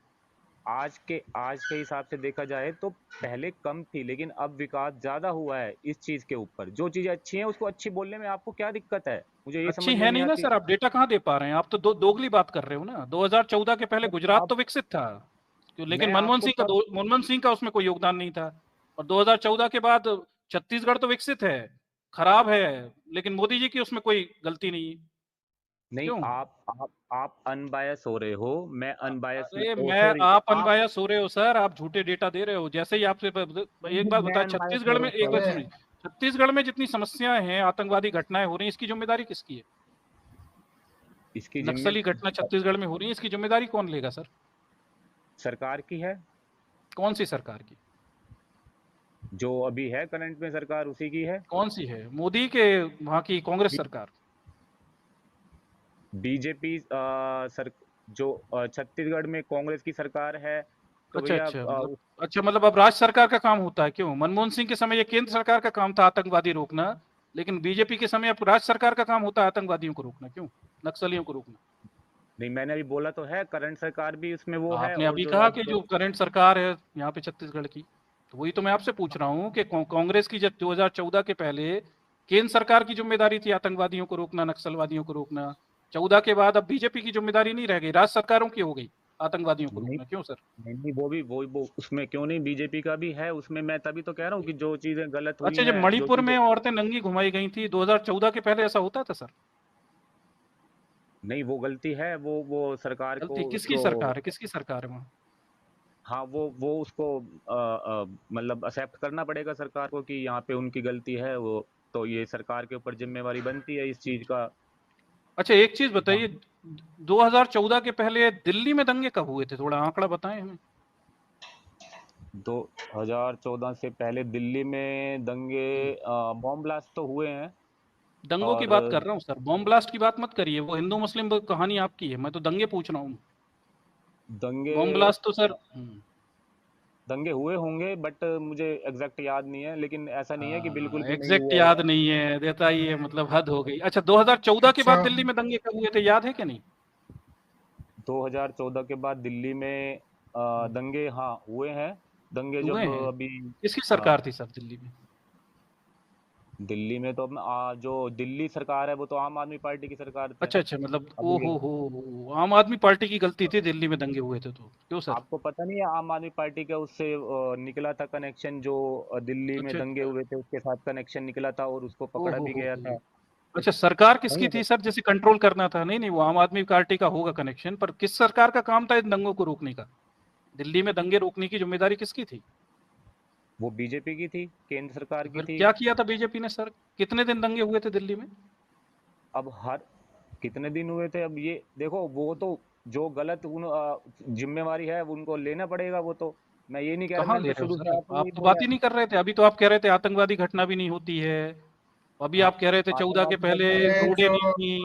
आज के हिसाब से देखा जाए तो पहले कम थी, लेकिन अब विकास ज्यादा हुआ है इस चीज के ऊपर। जो चीजें अच्छी हैं उसको अच्छी बोलने में आपको क्या दिक्कत है, मुझे ये अच्छी समझ में है नहीं नहीं ना आती। सर, आप डेटा कहाँ दे पा रहे हैं? आप तो दोगली बात कर रहे हो ना। 2014 के पहले तो गुजरात आप, तो विकसित था, लेकिन मैं आपको तब, मनमोहन सिंह का उसमें कोई योगदान नहीं था। और 2014 के बाद छत्तीसगढ़ तो विकसित है, खराब है, लेकिन मोदी जी की उसमें कोई गलती नहीं है। नहीं, क्यों? आप अनबायस हो रहे हो, मैं अनबायस अरे ओ मैं, सॉरी, आप आप, अनबायस हो रहे हो सर, आप झूठे डेटा दे रहे हो। जैसे ही आपसे एक बात मैं बताया, अनबायस छत्तीसगढ़ हो में, रहा एक हूँ बात सर। अरे सुनिए, छत्तीसगढ़ में जितनी समस्याएं हैं, आतंकवादी घटनाएं हो रही हैं, इसकी जिम्मेदारी किसकी है? इसकी जिम्मे नक्सली घटना छत्तीसगढ़ में हो रही है, इसकी जिम्मेदारी कौन लेगा सर? सरकार की है, कौन सी सरकार की? जो अभी है करंट में सरकार उसी की है। कौन सी है? मोदी के वहां की कांग्रेस सरकार? बीजेपी सर, जो छत्तीसगढ़ में कांग्रेस की सरकार है, तो अच्छा भैया अच्छा, मतलब अच्छा, मतलब अब राज्य सरकार का काम होता है? क्यों, मनमोहन सिंह के समय ये केंद्र सरकार का काम था आतंकवादी रोकना, लेकिन बीजेपी के समय अब राज्य सरकार का काम होता है आतंकवादियों को रोकना? क्यों, नक्सलियों को रोकना? नहीं, मैंने अभी बोला तो है, करंट सरकार भी उसमें वो है, आपने और अभी जो कहा कि अब, जो करंट सरकार है यहाँ पे छत्तीसगढ़ की, तो वही तो मैं आपसे पूछ रहा हूँ कि कांग्रेस की जब 2014 के पहले केंद्र सरकार की जिम्मेदारी थी आतंकवादियों को रोकना, नक्सलवादियों को रोकना, 14 के बाद अब बीजेपी की जिम्मेदारी नहीं रह गई, राज्य सरकारों की हो गई आतंकवादियों को नहीं रोकना? क्यों सर? नहीं नहीं, वो उसमें क्यों नहीं, बीजेपी का भी है उसमें, मैं तभी तो कह रहा हूँ कि जो चीजें गलत हुई अच्छा, जब हैं, जो मणिपुर चीजें, में औरतें नंगी घुमाई गई थी 2014 के पहले, ऐसा होता था सर? नहीं, वो गलती है, वो सरकार को गलती किसकी उसको, सरकार है, किसकी सरकार है वहाँ? हाँ, वो उसको मतलब एक्सेप्ट करना पड़ेगा सरकार को कि यहाँ पे उनकी गलती है वो, तो ये सरकार के ऊपर जिम्मेवारी बनती है इस चीज का। अच्छा, एक चीज हाँ, बताइए, 2014 के पहले दिल्ली में दंगे कब हुए थे? थोड़ा आंकड़ा बताएं हमें। 2014 से पहले दिल्ली में दंगे, बॉम्ब ब्लास्ट तो हुए हैं, दंगों की और बात कर रहा हूँ सर, बॉम्ब ब्लास्ट की बात मत करिए, वो हिंदू मुस्लिम कहानी आपकी है, मैं तो दंगे पूछ रहा हूँ। दंगे बॉम्ब ब्लास्ट तो सर दंगे हुए होंगे, बट मुझे एग्जैक्ट याद नहीं है, लेकिन ऐसा नहीं है कि बिल्कुल भी नहीं एग्जैक्ट हुआ याद होगा। नहीं है, देता ही है, मतलब हद हो गई। अच्छा, 2014 के अच्छा, बाद दिल्ली में दंगे कब हुए थे, याद है कि नहीं? 2014 के बाद दिल्ली में दंगे, हाँ हुए हैं, दंगे हुए जब हैं? अभी, किसकी हाँ, सरकार थी सर दिल्ली में? दिल्ली में तो जो दिल्ली सरकार है वो तो आम आदमी पार्टी की सरकार है अच्छा अच्छा, मतलब ओ अभी। हो, आम आदमी पार्टी की गलती थी दिल्ली में दंगे हुए थे तो? क्यों सर? आपको पता नहीं है आम आदमी पार्टी का उससे निकला था कनेक्शन, जो दिल्ली में अच्छा दंगे अच्छा, हुए थे उसके साथ कनेक्शन निकला था और उसको ओ पकड़ा भी गया हो। था। अच्छा, सरकार नहीं किसकी है, थी सर जिसे कंट्रोल करना था? नहीं नहीं, वो आम आदमी पार्टी का होगा कनेक्शन, पर किस सरकार का काम था इन दंगों को रोकने का? दिल्ली में दंगे रोकने की जिम्मेदारी किसकी थी? वो बीजेपी की थी, केंद्र सरकार तो की फिर थी। क्या किया था बीजेपी ने सर? कितने दिन दंगे हुए थे दिल्ली में? अब हर कितने दिन हुए थे, अब ये देखो, वो तो जो गलत जिम्मेवारी है वो उनको लेना पड़ेगा, वो तो मैं ये नहीं कह रहा, कहाँ मैंने ले तो रहे हो शुरू से सर? आपको आप यही तो बोला बात है। ही नहीं कर रहे थे, अभी तो आप कह रहे थे आतंकवादी घटना भी नहीं होती है, अभी हाँ, आप कह रहे थे 14 के आतंकवादी पहले घटना भी, अरे रोडे जो नहीं थी।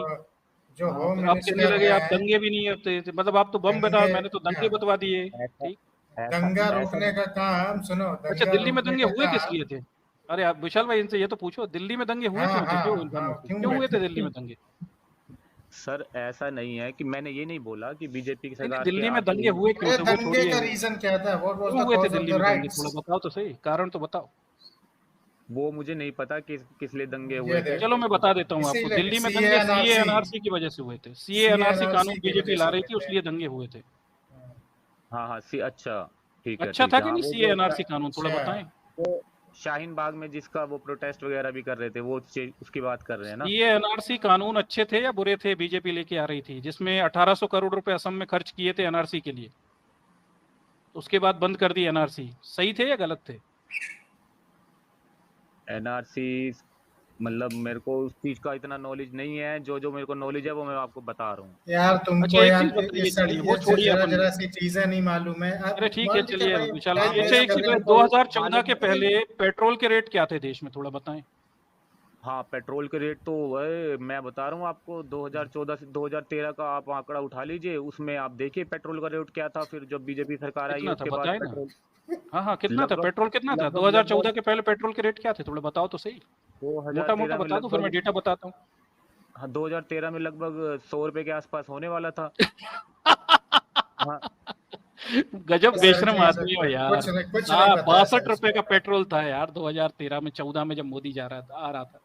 जो हाँ, होम फिर आप कहने मिनिस्टर लगे आप हैं, दंगे भी नहीं होते थे। मतलब आप तो बम बता, दंगे, मैंने तो दंगे बतवा दिए। ऐसा ठीक। ऐसा दंगा ऐसा रोकने का काम, सुनो, अच्छा, दंगा दिल्ली में रोकने दंगे का हुए किस काम। लिए थे? अरे आप विशाल भाई, इनसे ये तो पूछो, दिल्ली में दंगे हुए हाँ क्यों थे? क्यों हाँ हाँ, इन्फॉर्मेशन, क्यों क्यों हुए हुए थे दिल्ली थे? में दंगे? सर, ऐसा नहीं है कि मैंने ये नहीं बोला कि बीजेपी की नहीं नहीं, सरकार के दिल्ली में आते दंगे ही, हुए क्यों अरे थे वो दंगे छोड़िए। का रीजन क्या था? व्हाट वाज क्यों द हुए थे कॉज ऑफ दिल्ली द में दंगे, राइट्स? थोड़ा बताओ तो सही, कारण तो बताओ। वो मुझे नहीं पता किस लिए दंगे ये हुए थे। देख, चलो मैं बता देता हूँ आपको, इसीलिए दिल्ली में सी दंगे सीए एनआरसी, एनआरसी की वजह से हुए थे। सीए सी एनआरसी कानून एनआरसी की बीजेपी वजह ला से रही हुए थी, थे। इसलिए दंगे हुए थे। हाँ हाँ, सी, अच्छा, ठीक है अच्छा ठीक था है, कि हाँ नहीं वो सीए जो, एनआरसी कानून, थोड़ा अच्छा, बताएं। वो शाहीन बाग में जिसका वो प्रोटेस्ट वगैरह भी कर रहे थे, वो उसकी बात कर रहे हैं ना? ये एनआरसी कानून अच्छे थे या बुरे थे बीजेपी लेके आ रही थी, जिसमें 1800 करोड़ रुपए असम में खर्च किए थे एनआरसी के लिए, उसके बाद बंद कर दी एनआरसी, सही थे या गलत थे? एनआरसी मतलब मेरे को उस चीज का इतना नॉलेज नहीं है, जो जो मेरे को नॉलेज है वो मैं आपको बता रहा हूँ। यार तुमको अच्छा, एक यार चीज बताइए, चलिए वो ये छोड़िए जरा अपन, जरा सी चीजें नहीं मालूम है। अरे ठीक है मान लीजिए चलिए भाई विशाल टाइम भाई, अच्छा वेस्ट एक चीज, करने में 2014 के पहले पेट्रोल के रेट क्या थे देश में, थोड़ा बताएं। हाँ, पेट्रोल के रेट तो वही मैं बता रहा हूँ आपको, 2014 से 2013 का आप आंकड़ा उठा लीजिए, उसमें आप देखिए पेट्रोल का रेट क्या था। फिर जब बीजेपी सरकार आई कितना था उसके बाद बताए ना। पेट्रोल हाँ हाँ, कितना था लगभग पेट्रोल, कितना था लगभग 2014 लगभग के पहले पेट्रोल के रेट क्या थे, थोड़ा बताओ तो सही, मोटा मोटा 2013 में बता दो, फिर मैं लगभग, डेटा बताता हूँ। हाँ 2013 में लगभग 100 रुपए के आसपास होने वाला था। हाँ, गजब सर बेशरम जी आदमी हो यार। कुछ नहीं पता है 62 सर। रुपए का पेट्रोल था यार 2013 में, 14 में जब मोदी आ रहा था।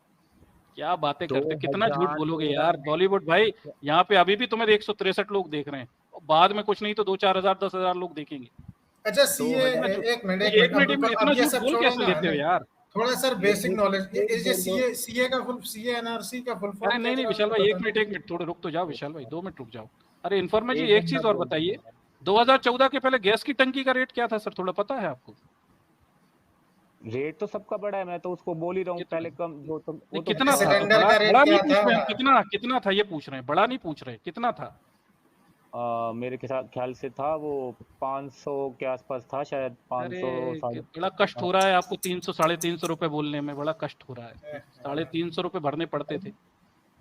क्या बातें करते, कितना झूठ बोलोगे 2014 यार में बॉलीवुड भाई। यहाँ पे अभी भी तुम्हें 163 लोग देख रहे हैं, बाद में कुछ नहीं तो 2-4 हजार 10,000 लोग देखेंगे। अच्छा दो सीए, कितना झूठ, एक मिनट एक मिनट अब रुको, इतना अब ये झूठ सब बोल छोड़ो कैसे ना, लेते हो नहीं यार। थोड़ा सर एक बेसिक नॉलेज, एक ये बोल दो। सीए का फुल, सीए एनआरसी का फुल अरे फॉर्म क्या नहीं नहीं जरा विशाल मुझे भाई, बता एक मिनट थोड़े रुक तो जाओ विशाल भाई, 2 मिनट रुक जाओ। अरे इन्फॉर्मेशन जी, एक एक बंदा चीज और बोल बताइए, दूंगा। 2014 के पहले गैस की टंकी का रेट क्या था सर, थोड़ा पता है आपको? रेट तो सबका बड़ा है, मैं तो उसको बोल ही रहा हूँ कितना, पहले कम जो तुम नहीं वो तो कितना था, सिलेंडर बड़ा का रेट बड़ा नहीं क्या पूछ था? रहे हम, कितना कितना था ये पूछ रहे हैं, बड़ा नहीं पूछ रहे, कितना था? मेरे ख्याल से था वो 500 के आसपास था शायद, 500 अरे साढ़े। बड़ा कष्ट हो रहा है आपको, 300 350 रुपए बोलने में बड़ा कष्ट हो रहा है, 350 रुपए भरने पड़ते थे।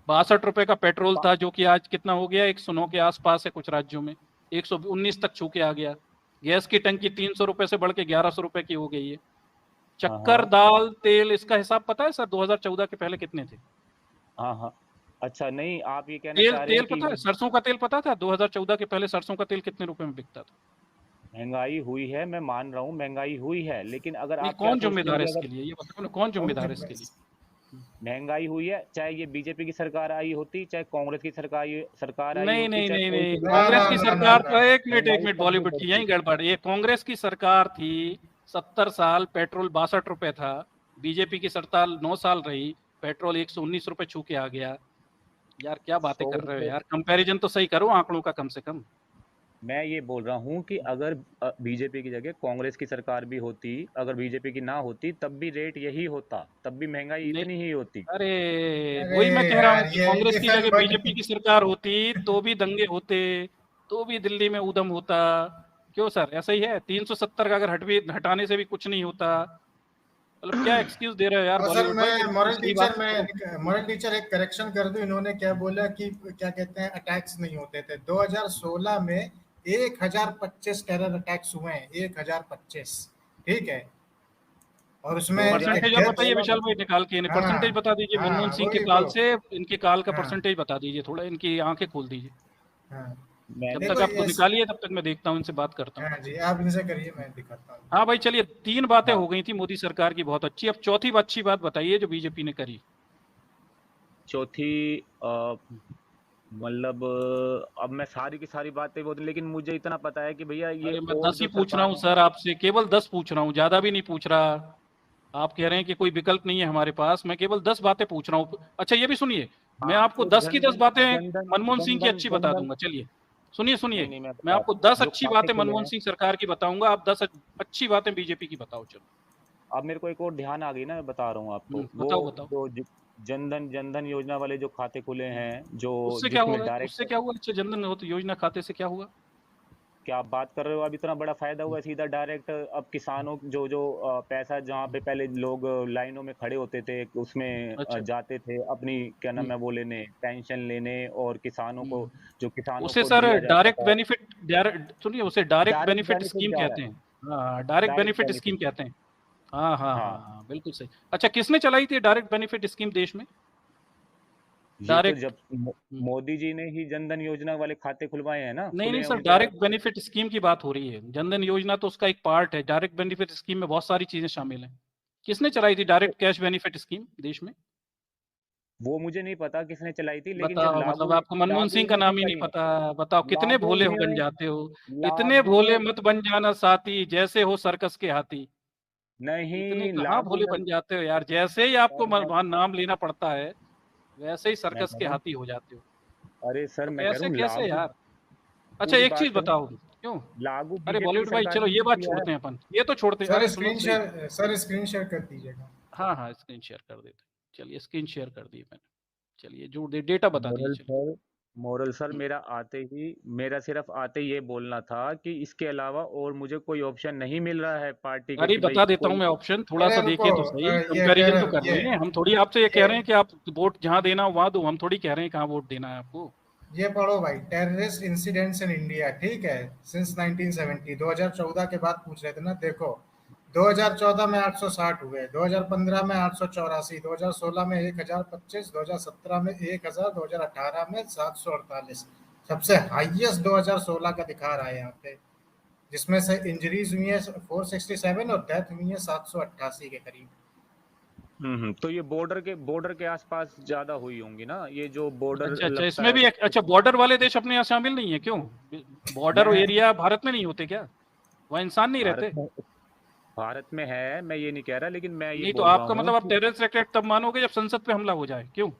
62 रुपए का पेट्रोल था, जो कि आज कितना हो गया, 109 के आसपास है कुछ राज्यों में, 119 तक छू के आ गया। गैस की टंकी 300 रुपए से बढ़ के 1100 रुपए की हो गई है। हाँ चक्कर, हाँ दाल, तेल, इसका हिसाब पता है सर 2014 के पहले कितने थे? हाँ हाँ। अच्छा, नहीं आप ये कहना तेल चाह रहे तेल हैं कि पता है, सरसों का तेल पता था 2014 के पहले सरसों का तेल कितने रुपए में बिकता था? महंगाई हुई है, मैं मान रहा हूँ महंगाई हुई है, लेकिन अगर नहीं, आप क्या कौन सोचते हैं जिम्मेदार है कि इसके अगर लिए, ये बताओ ना, कौन जिम्मेदार है इसके लिए? महंगाई हुई है, चाहे ये बीजेपी की सरकार आई होती, चाहे कांग्रेस की सरकार आई नहीं होती, नहीं चाहे नहीं कोई नहीं, सी भी ना कांग्रेस ना की ना ना सरकार ना तो, ना। एक महंगाई मिनट तब नहीं बॉलीवुड की बढ़ती। यही गड़बड़, ये कांग्रेस की सरकार थी, 70 साल पेट्रोल 62 रुपए था। बीजेपी की सरकार 9 साल रही, पेट्रोल 119 रुपए छू के आ गया। यार क्या बातें 100 कर रहे हो रुपए। यार, कंपैरिजन तो सही करो आंकड़ों का कम से कम। मैं ये बोल रहा हूँ कि अगर बीजेपी की जगह कांग्रेस की सरकार भी होती, अगर बीजेपी की ना होती तब भी रेट यही होता, तब भी महंगाई नहीं, इतनी ही होती। अरे अरे वही मैं कह रहा हूँ यार कि ये कांग्रेस की फिर जगह बट बीजेपी की सरकार होती तो भी दंगे होते, तो भी दिल्ली में ऊधम होता। क्यों सर, ऐसा ही है, 370 का अगर हटाने से भी कुछ नहीं होता, मतलब क्या एक्सक्यूज दे रहे हो यार और सर बॉलीवुड भाई, मैं थोड़ी सही बात तो करो। मॉरल टीचर एक करेक्शन कर दूं, इन्होंने क्या बोला कि क्या कहते हैं अटैक्स नहीं होते थे 2016 में, 1025 टेरर अटैक्स हुए हैं, 1025, ठीक है, और उसमें परसेंटेज और बताइए 2016 विशाल में। भाई, निकाल के इन्हें परसेंटेज हाँ बता दीजिए, मनमोहन हाँ सिंह के वही काल तो, से इनके काल का हाँ परसेंटेज बता दीजिए, थोड़ा इनकी आंखें खोल दीजिए। हाँ जब मैंने तक देखो आपको ये, निकालिए तब तक मैं देखता हूँ, इनसे बात करता हूँ। हाँ जी आप इनसे करिए, मैं दिखाता हूँ। हाँ भाई चलिए, 3 बातें हाँ, हो गई थी मोदी सरकार की बहुत अच्छी, अब चौथी अच्छी बात बताइए जो बीजेपी ने करी। चौथी मतलब अब मैं सारी की सारी बातें बोल, लेकिन मुझे इतना पता है कि भैया ये अरे मैं और 10 ही जो पूछ रहा सरकार हूँ है। सर आपसे, केवल 10 पूछ रहा हूँ, ज्यादा भी नहीं पूछ रहा। आप कह रहे हैं कि कोई विकल्प नहीं है हमारे पास, मैं केवल 10 बातें पूछ रहा हूँ। अच्छा ये भी सुनिए, मैं हाँ, आपको तो 10 की 10 जनधन बातें जनधन मनमोहन सिंह की जनधन अच्छी बता जनधन दूंगा, चलिए सुनिए नहीं सुनिए, नहीं, मैं मैं बता आपको रहा 10 हूँ जो अच्छी खाते बातें खुले मनमोहन हैं। सिंह सरकार की बताऊंगा, आप 10 अच्छी बातें बीजेपी की बताओ, चलो। अब मेरे को एक और ध्यान आ गई ना, मैं बता रहा हूँ आपको, वो बताओ बताओ। जो जनधन जनधन योजना वाले जो खाते खुले हैं, जो उससे क्या जिसमें होगा, उससे डायरेक्ट, क्या हुआ, अच्छा जनधन योजना खाते से क्या हुआ? क्या आप बात कर रहे हो, अब इतना बड़ा फायदा हुआ सीधा डायरेक्ट। अब किसानों जो जो पैसा, जहाँ पे पहले लोग लाइनों में खड़े होते थे, उसमें अच्छा। जाते थे अपनी क्या नाम है वो लेने, पेंशन लेने, और किसानों को, जो किसानों उसे को सर दिया जाता डायरेक्ट था। बेनिफिट, डायरेक्ट सुनिए, उसे direct direct benefit benefit scheme जा रहा कहते है, हैं। हाँ direct direct benefit scheme benefit. कहते हैं। हाँ हाँ हाँ हाँ, हाँ बिल्कुल सही। अच्छा किसने चलाई थी डायरेक्ट बेनिफिट स्कीम देश में, ये तो डायरेक्ट? जब मोदी जी ने ही जनधन योजना वाले खाते खुलवाए हैं ना, नहीं खुले नहीं हैं सर, उनके बाद। डायरेक्ट बेनिफिट स्कीम की बात हो रही है, जनधन योजना तो उसका एक पार्ट है, डायरेक्ट बेनिफिट स्कीम में बहुत सारी चीजें शामिल हैं। किसने चलाई थी तो डायरेक्ट कैश बेनिफिट स्कीम देश में? वो मुझे नहीं पता किसने चलाई थी, लेकिन जब बताओ, मतलब लागू आपको मनमोहन लागू सिंह का होने से नाम ही नहीं पहले, पता? बताओ, कितने लागू भोले हो बन में जाते हो, इतने लागू भोले मत बन जाना साथी, जैसे हो सर्कस के हाथी। इतने नहीं कहाँ लागू भोले में बन जाते हो यार, जैसे ही आपको वहां नाम लेना पड़ता है वैसे ही मैं सर्कस कह के रहा हूँ, हाथी हो जाते हो। अरे सर अब मैं कह रहा ऐसे हूँ कैसे लागू, यार। अच्छा पूरी एक चीज बात करूँ, बताओ, क्यों। लागू अरे बीजेपी की बॉलीवुड भाई सरकार चलो ने ये नहीं बात किया है। छोड़ते हैं अपन, ये तो छोड़ते हैं। सर अरे सुनो तो सही। स्क्रीन शेयर कर दीजिएगा। हाँ हाँ स्क्रीन शेयर कर देते हैं। चलिए स्क्रीन शेयर कर दी मैंने। चलिए जो डेटा बता दीजिए मोरल चलिए। सर, मोरल सर मेरा सिर्फ आते ही ये बोलना था कि इसके अलावा और मुझे कोई ऑप्शन नहीं मिल रहा है पार्टी के, अरे कि भाई बता देता हूँ कोई। मैं ऑप्शन, थोड़ा अरे सा रुको, देखिए तो सही, ये कह कंपैरिजन तो कर रहे रहे हैं हम, थोड़ी आपसे ये कह रहे हैं कि आप वोट जहाँ देना हो वहां दो, हम थोड़ी कह रहे हैं कहाँ वोट देना है आपको। ये पढ़ो भाई, टेररिस्ट इंसिडेंट्स इन इंडिया, ठीक है, सिंस 1970, 2014 के बाद पूछ रहे थे ना, देखो 2014 में 860 हुए, 2015 में 884, 2016 में 1025, 2017 में 1000, 2018 में 748। सबसे हाईएस्ट 2016 का दिखा रहा है यहाँ पे, जिसमें से इंजरीज हुई है 467 और डेथ हुई है 788 के करीब। तो ये बॉर्डर के आसपास ज्यादा हुई होंगी ना, ये जो बॉर्डर अच्छा अच्छा, लगता इसमें है। भी अच्छा बॉर्डर वाले देश अपने यहाँ शामिल नहीं है क्यों। बॉर्डर मैं एरिया भारत में नहीं होते क्या, वहाँ इंसान नहीं भारत रहते। में भारत में है, मैं ये नहीं कह रहा, लेकिन मैं ये नहीं तो बोल रहा आपका हूँ मतलब आप कि टेररिस्ट अटैक तब मानोगे जब संसद पे हमला हो जाए, क्यों।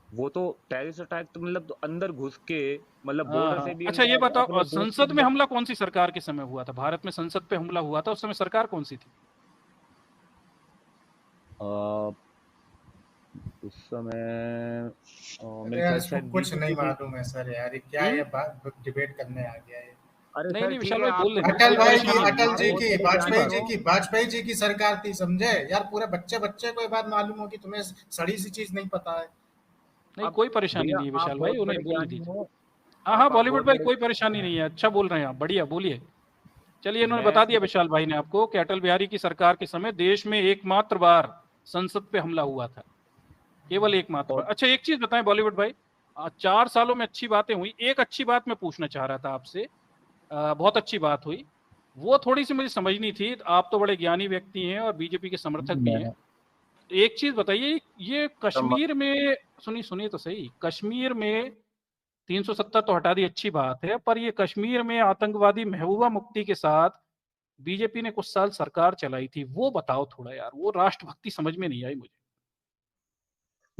वो तो टेररिस्ट अटैक तो मतलब तो अंदर घुस के, मतलब बॉर्डर से हाँ भी अच्छा ये अंदर बताओ, अपने देश के संसद में अंदर। हमला कौन सी सरकार के समय हुआ था, भारत में संसद पे हमला हुआ था उस समय सरकार कौन सी थी। अ, उस समय अरे मेरे यार ख्याल इसको शायद कुछ नहीं बीजेपी की। मालूम है सर, यार ये क्या, हम्म। ये बात डिबेट करने आ गया है। अरे नहीं सर नहीं ठीक विशाल है, भाई आप बोल तो लेना, अटल कोई भाई की, परेशानी नहीं अटल है, जी बहुत की, कोई परेशानी वाजपेयी नहीं जी है। की, वाजपेयी जी की सरकार थी, समझे यार, पूरे बच्चे बच्चे को ये बात मालूम होगी, तुम्हें सड़ी सी चीज नहीं पता है। नहीं अब कोई परेशानी भैया नहीं है आप विशाल भाई, बहुत उन्हें बड़े बोलने ज्ञानी दीजिए। हो। हाँ हाँ आप बॉलीवुड बहुत भाई बड़े। कोई परेशानी नहीं है, अच्छा बोल रहे हैं आप, बढ़िया बोलिए। चलिए इन्होंने मैं बता दिया सिर्फ विशाल भाई ने आपको कि अटल बिहारी की सरकार के समय देश में एकमात्र बार संसद पे हमला हुआ था, केवल एकमात्र बार। और अच्छा एक चीज बताएं बॉलीवुड भाई, 4 सालों में अच्छी बातें हुई, एक अच्छी बात मैं पूछना चाह रहा था आपसे, बहुत अच्छी बात हुई, वो थोड़ी सी मुझे समझनी थी, आप तो बड़े ज्ञानी व्यक्ति हैं और बीजेपी के समर्थक भी हैं। मैं एक चीज बताइए, ये सम- कश्मीर में, सुनिए सुनिए तो सही, कश्मीर में 370 तो हटा दी अच्छी बात है, पर ये कश्मीर में आतंकवादी महबूबा मुफ्ती के साथ बीजेपी ने कुछ साल सरकार चलाई थी, वो बताओ थोड़ा यार, वो राष्ट्रभक्ति समझ में नहीं आई मुझे।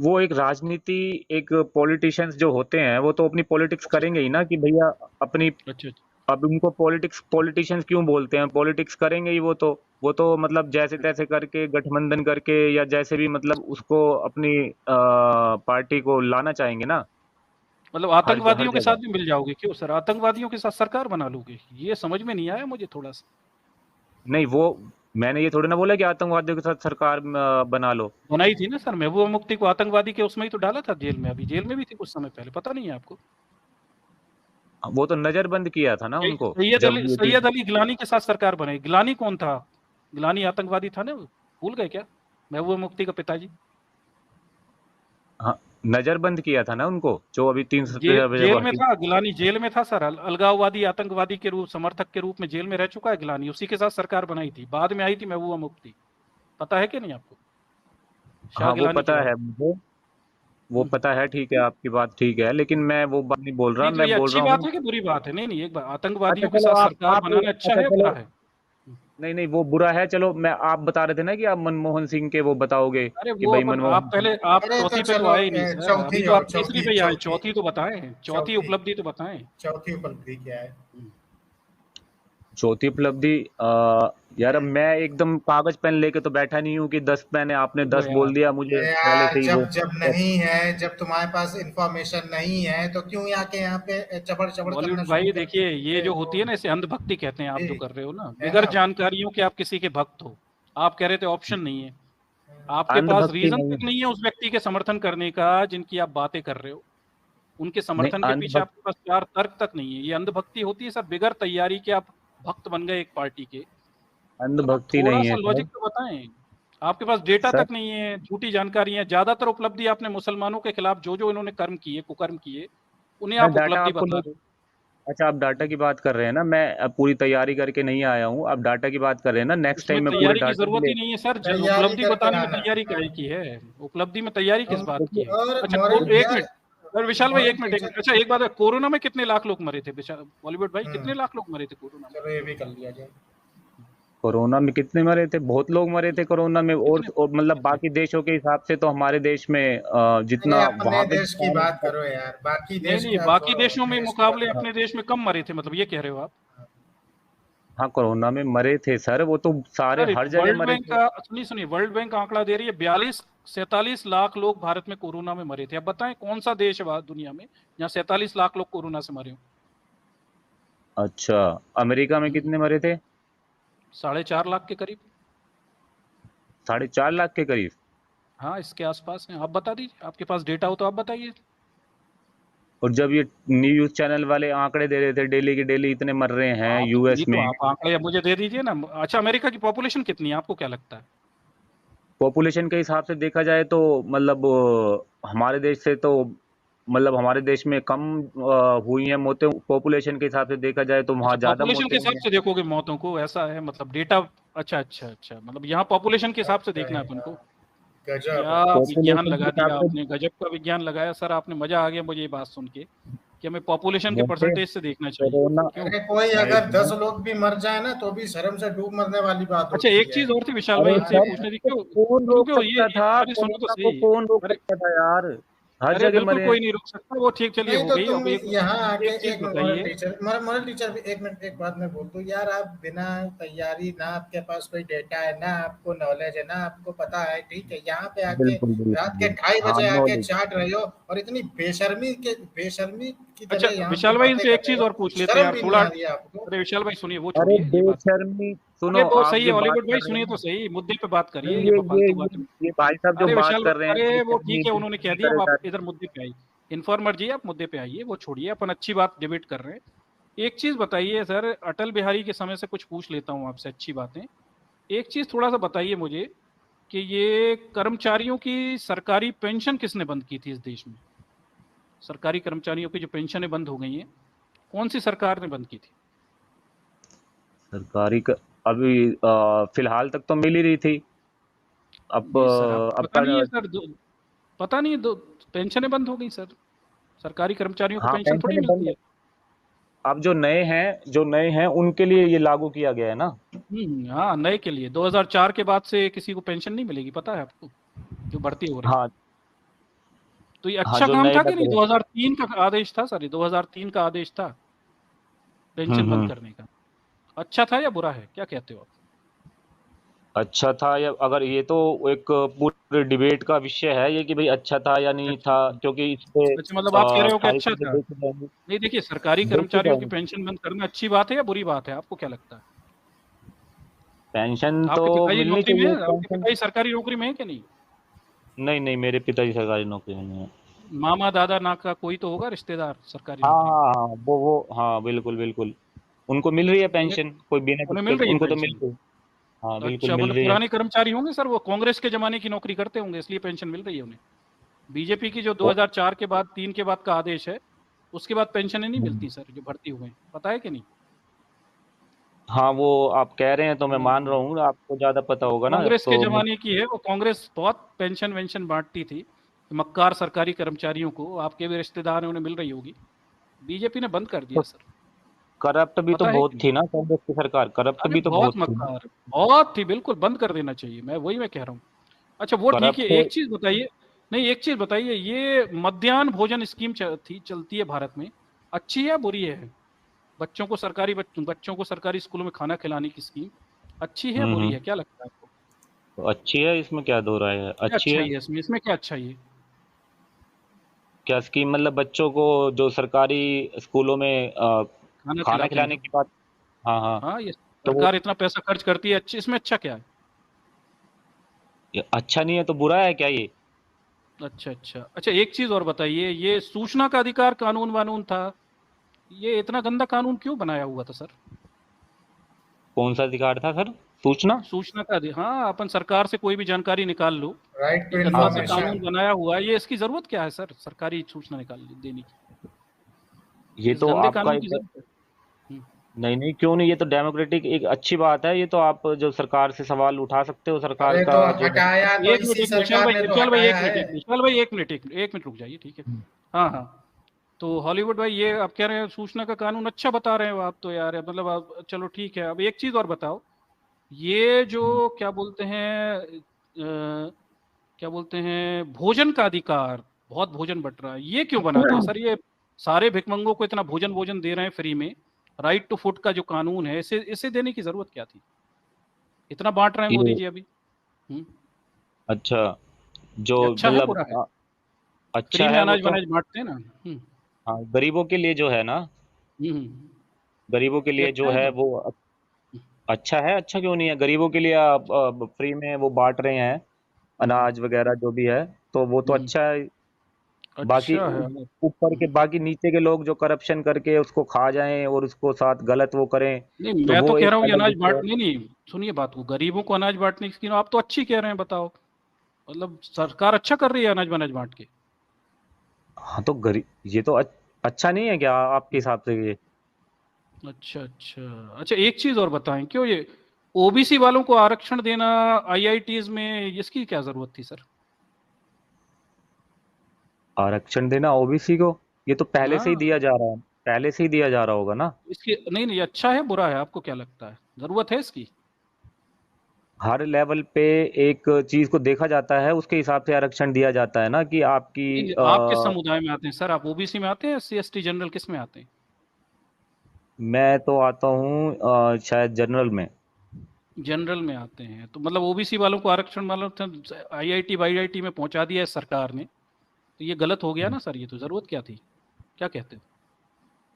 वो एक राजनीति, एक पॉलिटिशियंस जो होते हैं वो तो अपनी पॉलिटिक्स अच्छा करेंगे ही ना, कि भैया अपनी। अच्छा अच्छा अब उनको पॉलिटिशियंस क्यों बोलते हैं, पॉलिटिक्स करेंगे ही वो तो मतलब जैसे अच्छा। तैसे करके गठबंधन करके, या जैसे भी मतलब उसको अपनी पार्टी को लाना चाहेंगे ना, मतलब हर आतंकवादियों के साथ जगह। भी मिल जाओगे क्यों सर, आतंकवादियों के साथ सरकार बना लोगे, ये समझ में नहीं आया मुझे थोड़ा सा। नहीं वो, मैंने ये थोड़ी ना बोला कि आतंकवादियों के साथ सरकार बना लो। बनाई थी ना सर, महबूबा मुफ्ती को आतंकवादी के उसमें ही तो डाला था जेल में, अभी जेल में भी थी कुछ समय पहले, पता नहीं है आपको। वो तो नजरबंद किया था ना उनको, जब ये थी। सैयद अली गिलानी के साथ सरकार बनाई, गिलानी कौन था, गिलानी आतंकवादी था ना, भूल गए क्या, महबूबा मुफ्ती का पिताजी। हाँ, नजरबंद किया था ना उनको, जो अभी तीन जेल में था गिलानी, जेल में था सर, अलगाववादी आतंकवादी के रूप, समर्थक के रूप में जेल में रह चुका है गिलानी, उसी के साथ सरकार बनाई थी, बाद में आई थी महबूबा मुफ्ती, पता है कि नहीं आपको, शाह हाँ वो गिलानी के पता बाद। है मुझे, वो पता है, ठीक है, आपकी बात ठीक है, लेकिन मैं वो बात नहीं बोल रहा, नहीं तो मैं ये बोल अच्छी रहा बात हूँ। है कि बुरी बात है, नहीं नहीं एक बार अच्छा आतंकवादियों के चलो, साथ सरकार आप बनाना अच्छा अच्छा है चलो, बुरा है। नहीं नहीं वो बुरा है, चलो मैं, आप बता रहे थे ना कि आप मनमोहन सिंह के वो बताओगे अरे कि वो भाई अपन, आप मनमोहन पहले सिंह। आप अरे तो चौथी पे तो चलो, आए ही नहीं सर, अभी चौथी तो और आप तीसरी चौथी पे ही आए, चौथी चौथी तो बताएं, चौथी चौथी उपलब्धि तो बताएं। चौथी उपलब्धि क्या है? चौथी उपलब्धि, यार अब मैं एकदम कागज पेन लेके तो बैठा नहीं हूँ कि 10 मैंने, आपने देखो 10 यार, बोल दिया मुझे पहले यार से ही वो। जब जब नहीं है, जब तुम्हारे पास इंफॉर्मेशन नहीं है, तो क्यों आके यहाँ पे चबड़ चबड़ करना बॉलीवुड शुरू भाई कर देखिए, ये देते जो हो? होती है ना, इसे अंधभक्ति कहते हैं, आप जी, जो कर रहे हो ना, है बिगैर ना? जानकारियों के आप किसी के भक्त हो। आप कह रहे थे ऑप्शन नहीं है, आपके पास अंधभक्ति रीजन नहीं, तक नहीं है उस व्यक्ति के समर्थन करने का जिनकी आप बातें कर रहे हो, उनके नहीं समर्थन के पीछे अंधभक्ति, आपके पास 4 तर्क तक नहीं है, ये अंधभक्ति होती है सर, बिगैर तैयारी के आप भक्त बन गए एक पार्टी के। मतलब आप अंधभक्ति थोड़ा नहीं सा है लॉजिक सर। तो बताएं, आपके पास डेटा सर तक नहीं है, झूठी जानकारी है, ज्यादातर उपलब्धि आपने मुसलमानों के खिलाफ जो जो इन्होंने कर्म किए, कुकर्म किए, उन्हें मैं आप डाटा उपलब्धि आपको बता ले, रहे हो। अच्छा आप डाटा की बात कर रहे हैं ना, मैं अब पूरी तैयारी करके नहीं आया हूँ, आप डाटा की बात कर रहे हैं ना, नेक्स्ट उसमें टाइम मैं पूरे तैयारी की डाटा भी जरूरत ले। ही नहीं है सर, तैयारी उपलब्धि करके बताने में आना। तैयारी हाँ, काहे की है, उपलब्धि में तैयारी किस बात की है। और अच्छा मॉरल एक यार, मिनट, और विशाल भाई मॉरल एक मिनट, टीचर। अच्छा एक बात है, कोरोना में कितने लाख लोग मरे थे, बॉलीवुड भाई हम्म, कितने लाख लोग मरे थे कोरोना में। चलो ये भी कर लिया जाए। कोरोना में कितने मरे थे? बहुत लोग मरे थे कोरोना में। कितने और मतलब बाकी देशों के हिसाब से तो हमारे देश में अरे जितना अपने वहां पे देश की बात करो यार, बाकी नहीं देश नहीं, का बाकी छोड़ो, देशों में देश की मुकाबले बताओ। अपने देश में कम मरे थे, मतलब ये कह रहे हो आप? हाँ, कोरोना में मरे थे सर, वो तो सारे अरे हर जगह वर्ल्ड मरे बैंक थे। का, सुनिए सुनिए, वर्ल्ड बैंक का आंकड़ा दे रही है 47 लाख लोग भारत में कोरोना में मरे थे। अब बताएं कौन सा देश है दुनिया में जहाँ 47 लाख लोग कोरोना से मरे हो? अच्छा, अमेरिका में कितने मरे थे? 4.5 लाख के करीब। 4.5 लाख के करीब। हाँ, इसके आसपास है। आप बता दीजिए, आपके पास डेटा हो तो आप बताइए। और जब ये न्यूज चैनल वाले आंकड़े दे रहे थे डेली के डेली इतने मर रहे हैं हाँ तो यूएस नहीं, तो में। आप आंकड़े मुझे दे दीजिए ना। अच्छा, अमेरिका की पॉपुलेशन कितनी है, आपको क्या लगता है? पॉपुलेशन के हिसाब से देखा जाए तो मतलब हमारे देश से तो मतलब हमारे देश में कम हुई हैं मौतें। पॉपुलेशन के हिसाब से देखा जाए तो वहाँ अच्छा, ज्यादा पॉपुलेशन के मौतें हिसाब हुई हैं। से देखोगे मौतों को, ऐसा है मतलब डेटा? अच्छा अच्छा अच्छा, मतलब यहाँ पॉपुलेशन के हिसाब से देखना है अपन को। गजब। क्या विज्ञान पॉपुलेशन के लगा हिसाब दिया से आपने, गजब का विज्ञान लगाया सर आपने। मजा आ गया मुझे ये बात सुन के कि हमें पॉपुलेशन के मौतें परसेंटेज से देखना चाहिए। कोरोना क्यों? अरे कोई अगर 10 लोग भी मर जाए ना तो भी शर्म से डूब मरने वाली बात अच्छा, होती एक है। चीज और थी विशाल भाई, अरे इनसे हाँ ये सर, यार। पूछना थी, तो क्यों कौन क्यों रोक क्यों सकता था? अरे सुनो तो कोरोना को सही। कौन रोक अरे सकता था यार? हर अरे जगह बिल्कुल मरे हैं। कोई नहीं रोक सकता वो, ठीक, चलिए नहीं हो तो गई। तुम अब एक यहाँ आके एक चीज एक मिनट, मॉरल बताइए। टीचर, मॉरल टीचर भी एक मिनट, एक बात मैं बोल दूं यार, आप बिना तैयारी, ना आपके पास कोई डेटा है, ना आपको नॉलेज है, ना आपको पता है, ठीक है, यहाँ पे आके बिल्कुल बिल्कुल रात के बिल्कुल। 2:30 बजे हाँ, आके नॉलेज। चाट रहे हो और इतनी बेशर्मी की अच्छा तरह यहाँ पे विशाल भाई, बातें इनसे कर एक रहे चीज हो। और पूछ लेते हैं शर्म यार भी नहीं थोड़ा। आ रही है आपको? अरे विशाल भाई सुनिए, वो अरे छोड़िए ये बात। बेशर्मी अरे सुनो, वो आप सही ये है, बात हॉलीवुड भाई कर रहे सुनिए हैं तो ना। सही, मुद्दे पे बात करिए, नहीं, ये फालतू बातें। ये भाई साहब जो अरे बात विशाल कर रहे हैं अरे वो बेशर्मी ठीक है, उन्होंने कह बेशर्मी दिया, करे अब जा आप रहे इधर मुद्दे पे आइए। इन्फॉर्मर जी, आप मुद्दे पे आइए, वो छोड़िए, अपन अच्छी बात डिबेट कर रहे हैं। एक चीज बताइए सर, अटल बिहारी के समय से कुछ पूछ लेता हूँ आपसे अच्छी बातें। एक चीज थोड़ा सा बताइए मुझे कि ये कर्मचारियों की सरकारी पेंशन किसने बंद की थी इस देश में? सरकारी कर्मचारियों की जो पेंशनें बंद हो गई हैं, कौन सी सरकार ने बंद की थी? सरकारी का अभी फिलहाल तक तो मिल ही रही थी। अब ये सर आपको अब पता का नहीं है सर? पता नहीं है, दो पेंशनें बंद हो गई सर। सरकारी कर्मचारियों को हाँ, पेंशन थोड़ी पेंशन मिलती बंद। है। अब जो नए हैं उनके लिए ये लागू किया गया है ना। हाँ, नए के लिए 2004 के बाद से किसी को पेंशन नहीं मिलेगी, पता है आपको, जो भर्ती हो रही है। हाँ तो ये हाँ, अच्छा जो काम नए था कि लग नहीं? रहे। 2003 का आदेश था सर, ये 2003 का आदेश था पेंशन बंद हम्म। करने का। अच्छा था या बुरा है, क्या कहते हो आप? अच्छा था, या अगर ये तो एक पूरे डिबेट का विषय है ये कि भाई अच्छा था या नहीं अच्छा था, अच्छा। क्योंकि इस पे अच्छा, मतलब आप कह रहे हो कि सारी अच्छा चीजें था। देखी जाएंगी। नहीं देखिए, सरकारी देखी कर्मचारियों की जाएंगी। पेंशन बंद करना अच्छी बात है या बुरी बात है, आपको क्या लगता है? पेंशन तो आपके पिताजी मिलनी नौकरी में चाहिए, है, आपके पेंशन। पिताजी सरकारी नौकरी में है कि नहीं? नहीं नहीं, मेरे पिताजी सरकारी नौकरी में नहीं है। मामा दादा ना का कोई तो होगा रिश्तेदार सरकारी हाँ नौकरी में। हाँ हाँ, वो हाँ, बिल्कुल बिल्कुल। उनको मिल रही है उन्हें पेंशन, कोई बिना उन्हें मिल दिक्कत रही है उनको तो मिल पेंशन? रही है। हाँ, बिल्कुल अच्छा, मिल मतलब रही है। पुराने कर्मचारी होंगे सर, वो कांग्रेस के जमाने की नौकरी करते होंगे इसलिए पेंशन मिल रही है उन्हें। बीजेपी की जो वो 2004 के बाद, 3 के बाद का आदेश है, उसके बाद पेंशनें नहीं मिलती सर, जो भर्ती हुए हैं, पता है कि नहीं? हाँ, वो आप कह रहे हैं तो मैं मान रहा हम्म। हूँ, आपको ज्यादा पता होगा ना कांग्रेस के तो जमाने की है वो, कांग्रेस बहुत पेंशन वेंशन बांटती थी मक्कार सरकारी कर्मचारियों को, आपके भी रिश्तेदार हैं, उन्हें मिल रही होगी। बीजेपी ने बंद कर दिया सर, करप्ट भी तो पता है कि बहुत नहीं? थी ना कांग्रेस की सरकार, करप्ट अरे भी तो बहुत बहुत थी ना। मक्कार, बहुत थी, बिल्कुल बंद कर देना चाहिए, मैं कह रहा हूँ। अच्छा वो ठीक है, करप्ट। एक चीज बताइए। नहीं, एक चीज बताइए, ये मध्याह्न भोजन स्कीम चलती है भारत में, अच्छी है या बुरी है? बच्चों को सरकारी स्कूलों में खाना खिलाने की स्कीम अच्छी है या बुरी हम्म। है, क्या लगता है आपको? तो अच्छी है, इसमें क्या दो राय है, क्या अच्छी है। अच्छाई है इसमें क्या अच्छाई है? क्या स्कीम मतलब बच्चों को जो सरकारी स्कूलों में खाना खाना खिलाते हैं खिलाने जो। की बात। हाँ हाँ। हाँ, ये तो वो सरकार इतना पैसा खर्च करती है, अच्छी, इसमें अच्छा क्या है? ये अच्छा नहीं है तो बुरा है क्या ये? अच्छा अच्छा अच्छा, एक चीज और बताइए, ये सूचना का अधिकार कानून वानून था, ये इतना गंदा कानून क्यों बनाया हुआ था सर? कौन सा अधिकार था सर? सूचना। सूचना का हाँ, अपन सरकार से कोई भी जानकारी निकाल लो, राइट टू ये गंदा सा हाँ, कानून इंफॉर्मेशन। बनाया हुआ है, ये इसकी जरूरत क्या है सर, सरकारी सूचना निकाल देने की? ये इस तो गंदे आपका कानून की एक। जरूरत है? हम्म। नहीं नहीं, क्यों नहीं, ये तो डेमोक्रेटिक एक अच्छी बात है, ये तो आप जो सरकार से सवाल उठा सकते हो, सरकार अरे का तो जो है। हटाया तो एक मिनट, इसी एक विशाल सरकार भाई, ने तो विशाल भाई एक हटाया मिनट, है। एक विशाल भाई एक मिनट, एक मिनट रुक जाइए, ठीक है। हाँ हाँ। तो हॉलीवुड भाई, ये आप कह रहे हैं सूचना का कानून अच्छा बता रहे हो आप तो यार, मतलब आप, चलो ठीक है, अब एक चीज और बताओ, ये जो क्या बोलते हैं क्या बोलते हैं भोजन का अधिकार, बहुत भोजन बट रहा है, ये क्यों बना दिया सर? ये सारे भिखमंगों को इतना भोजन भोजन दे रहे हैं फ्री में, राइट टू फूड का जो कानून है, इसे इसे देने की जरूरत क्या थी? इतना बांट रहे हैं मोदी ये जी अभी। अच्छा, जो ये अच्छा है मतलब बुरा है? फ्री अच्छा में है वो अनाज तो, वनाज बांटते हैं ना। हाँ, गरीबों के लिए जो है ना, हम्म। गरीबों के ये लिए अच्छा जो है है बुरा? वो अच्छा है। अच्छा क्यों नहीं है? गरीबों के लिए आप फ्री में वो बांट रहे हैं हम्म, अनाज वगैरह जो भी है, तो वो तो हम्म, अच्छा है। बाकी अच्छा है। ऊपर के, बाकी नीचे के लोग जो करप्शन करके उसको खा जाएं और उसको साथ गलत वो करें, नहीं, तो मैं तो वो कह एक रहा हूँ ये अलग अनाज विषय बांट, है। नहीं नहीं, सुनिए बात को, गरीबों को अनाज बांटने की स्कीम आप तो अच्छी कह रहे हैं, बताओ। मतलब सरकार अच्छा कर रही है अनाज वनाज बांट के? हाँ तो गरीब, ये तो अच्छा नहीं है क्या आपके हिसाब से ये? अच्छा अच्छा। अच्छा, एक चीज और बताएं, क्यों ये ओबीसी वालों को आरक्षण देना आईआईटीज में, इसकी क्या जरूरत थी सर? आरक्षण देना ओबीसी को? ये तो पहले से ही हाँ, दिया जा रहा है, पहले से ही दिया जा रहा होगा ना। इसकी नहीं नहीं, अच्छा है बुरा है, आपको क्या लगता है, जरूरत है इसकी? हर लेवल पे एक चीज को देखा जाता है, उसके हिसाब से आरक्षण दिया जाता है ना, कि आपकी नहीं नहीं, आप किस समुदाय में आते हैं सर? आप ओबीसी में आते हैं, एससी एसटी जनरल, किस में आते हैं? मैं तो आता हूँ शायद जनरल में। जनरल में आते हैं, तो मतलब ओबीसी वालों को आरक्षण मतलब आईआईटी वाईआईटी में पहुंचा दिया है सरकार ने, तो ये गलत हो गया ना सर? ये तो जरूरत क्या थी? क्या कहते हो?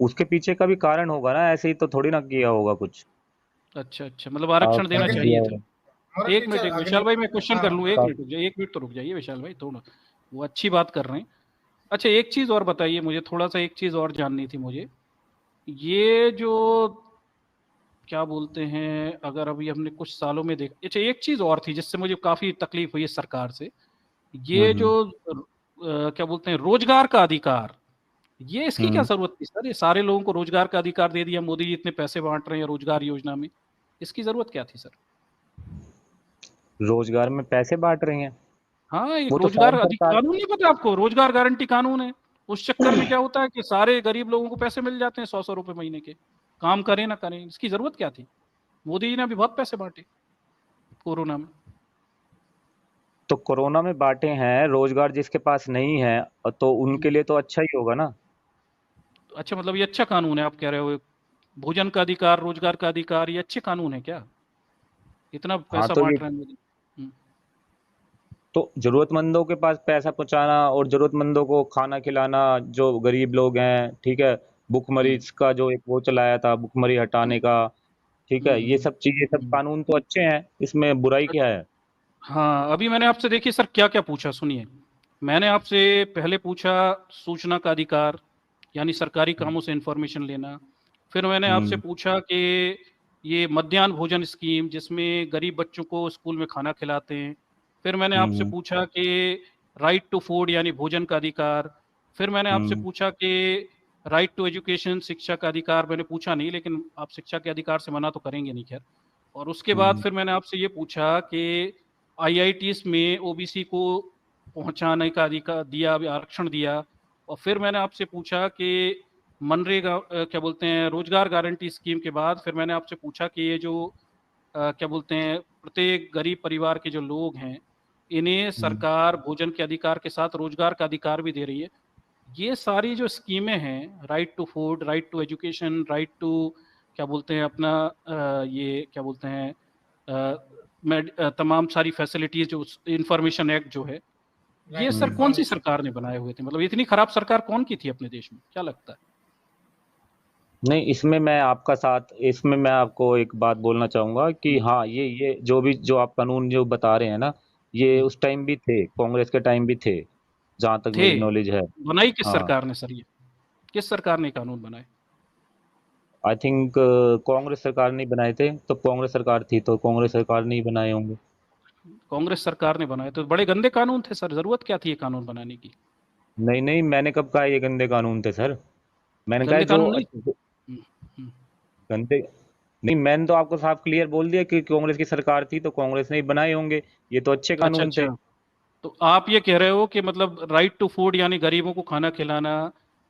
उसके पीछे का भी कारण होगा ना, ऐसे ही तो थोड़ी ना किया होगा कुछ। अच्छा अच्छा, मतलब आरक्षण देना आरक्षण अग्नि दिया चाहिए था। होगा। और एक मिनट, टीचर एक अग्नि। विशाल भाई, मैं क्वेश्चन कर हाँ लूँ, एक मिनट रुक जाइए, एक मिनट तो रुक जाइए विशाल भाई थोड़ा, वो अच्छी बात कर रहे हैं। अच्छा, एक चीज और बताइए मुझे, थोड़ा सा एक चीज और जाननी थी मुझे। ये जो क्या बोलते हैं, अगर अभी हमने कुछ सालों में देखा, अच्छा एक चीज और थी जिससे मुझे काफी तकलीफ हुई है सरकार से, ये जो हम्म। क्या बोलते हैं रोजगार का अधिकार, ये इसकी क्या हम्म। जरूरत थी सर? ये सारे लोगों को रोजगार का अधिकार दे दिया मोदी जी, इतने पैसे बांट रहे हैं रोजगार योजना में, इसकी जरूरत क्या थी सर? रोजगार में पैसे बांट रही हैं? हाँ, एक वो तो रोजगार शायद अधिकार सरकार। कानून नहीं पता आपको, रोजगार गारंटी कानून है। उस चक्कर में क्या होता है कि सारे गरीब लोगों को पैसे मिल जाते हैं 100-100 रुपए महीने के, काम करें ना करें, इसकी जरूरत क्या थी? मोदी जी ने अभी बहुत पैसे बांटे कोरोना में। तो कोरोना में बांटे हैं, रोजगार जिसके पास नहीं है तो उनके लिए तो अच्छा ही होगा ना। अच्छा, मतलब ये अच्छा कानून है आप कह रहे हो? भोजन का अधिकार, रोजगार का अधिकार, ये अच्छे कानून है क्या? इतना हाँ पैसा तो ये, बांट रहे हैं मोदी। तो जरूरतमंदों के पास पैसा पहुंचाना और जरूरतमंदों को खाना खिलाना, जो गरीब लोग हैं, ठीक है, हम्म, भुखमरीज का जो एक वो चलाया था, भुखमरी हटाने हम्म, का, ठीक है, ये हम्म, सब चीजें, सब हम्म। कानून तो अच्छे हैं, इसमें बुराई क्या है? हाँ, अभी मैंने आपसे देखिए सर क्या क्या पूछा, सुनिए। मैंने आपसे पहले पूछा सूचना का अधिकार, यानी सरकारी कामों से इंफॉर्मेशन लेना। फिर मैंने आपसे हम्म। पूछा कि ये मध्याह्न भोजन स्कीम, जिसमें गरीब बच्चों को स्कूल में खाना खिलाते हैं। फिर मैंने आपसे हम्म। पूछा कि राइट टू फूड, यानी भोजन का अधिकार। फिर मैंने आपसे हम्म। पूछा कि राइट टू एजुकेशन, शिक्षा का अधिकार मैंने पूछा नहीं, लेकिन आप शिक्षा के अधिकार से मना तो करेंगे नहीं खैर। और उसके बाद हम्म। फिर मैंने आपसे ये पूछा कि आईआईटीज में ओबीसी को पहुंचाने का अधिकार दिया, आरक्षण दिया। और फिर मैंने आपसे पूछा कि मनरेगा क्या बोलते हैं रोजगार गारंटी स्कीम के बाद फिर मैंने आपसे पूछा कि ये जो क्या बोलते हैं प्रत्येक गरीब परिवार के जो लोग हैं, इन्हें हम्म। सरकार भोजन के अधिकार के साथ रोजगार का अधिकार भी दे रही है। ये सारी जो स्कीमें हैं, right to food, right to education, right to क्या बोलते हैं अपना ये क्या बोलते हैं तमाम सारी फैसिलिटीज, जो इंफॉर्मेशन एक्ट जो है, ये राइट टू सर हम्म। कौन सी इंफॉर्मेशन। सरकार ने बनाए हुए थे? मतलब इतनी खराब सरकार कौन की थी अपने देश में, क्या लगता है? नहीं, इसमें मैं आपका साथ, इसमें मैं आपको एक बात बोलना चाहूंगा कि हम्म, हाँ, ये जो भी जो आप कानून जो बता रहे हैं ना, ये हम्म। उस टाइम भी थे, कांग्रेस के टाइम भी थे, जहां तक थे? मेरी नॉलेज है। बनाई किस हाँ, सरकार ने सर ये? किस सरकार ने कानून बनाए? आई थिंक कांग्रेस सरकार नहीं बनाए थे, तो कांग्रेस सरकार थी तो कांग्रेस सरकार नहीं बनाए होंगे। कांग्रेस सरकार ने बनाए तो बड़े गंदे कानून थे सर, जरूरत क्या थी ये कानून बनाने की? नहीं नहीं, मैंने कब कहा ये गंदे कानून थे सर? मैंने कहा गंदे जो कानून नहीं थे? हम्म, हम्म। गंदे, नहीं, मैंने तो आपको साफ क्लियर बोल दिया कि कांग्रेस की सरकार थी तो कांग्रेस ने ही बनाए होंगे, ये तो अच्छे अच्छा कानून थे। अच्छा, तो आप ये कह रहे हो कि मतलब राइट टू फूड यानी गरीबों को खाना खिलाना,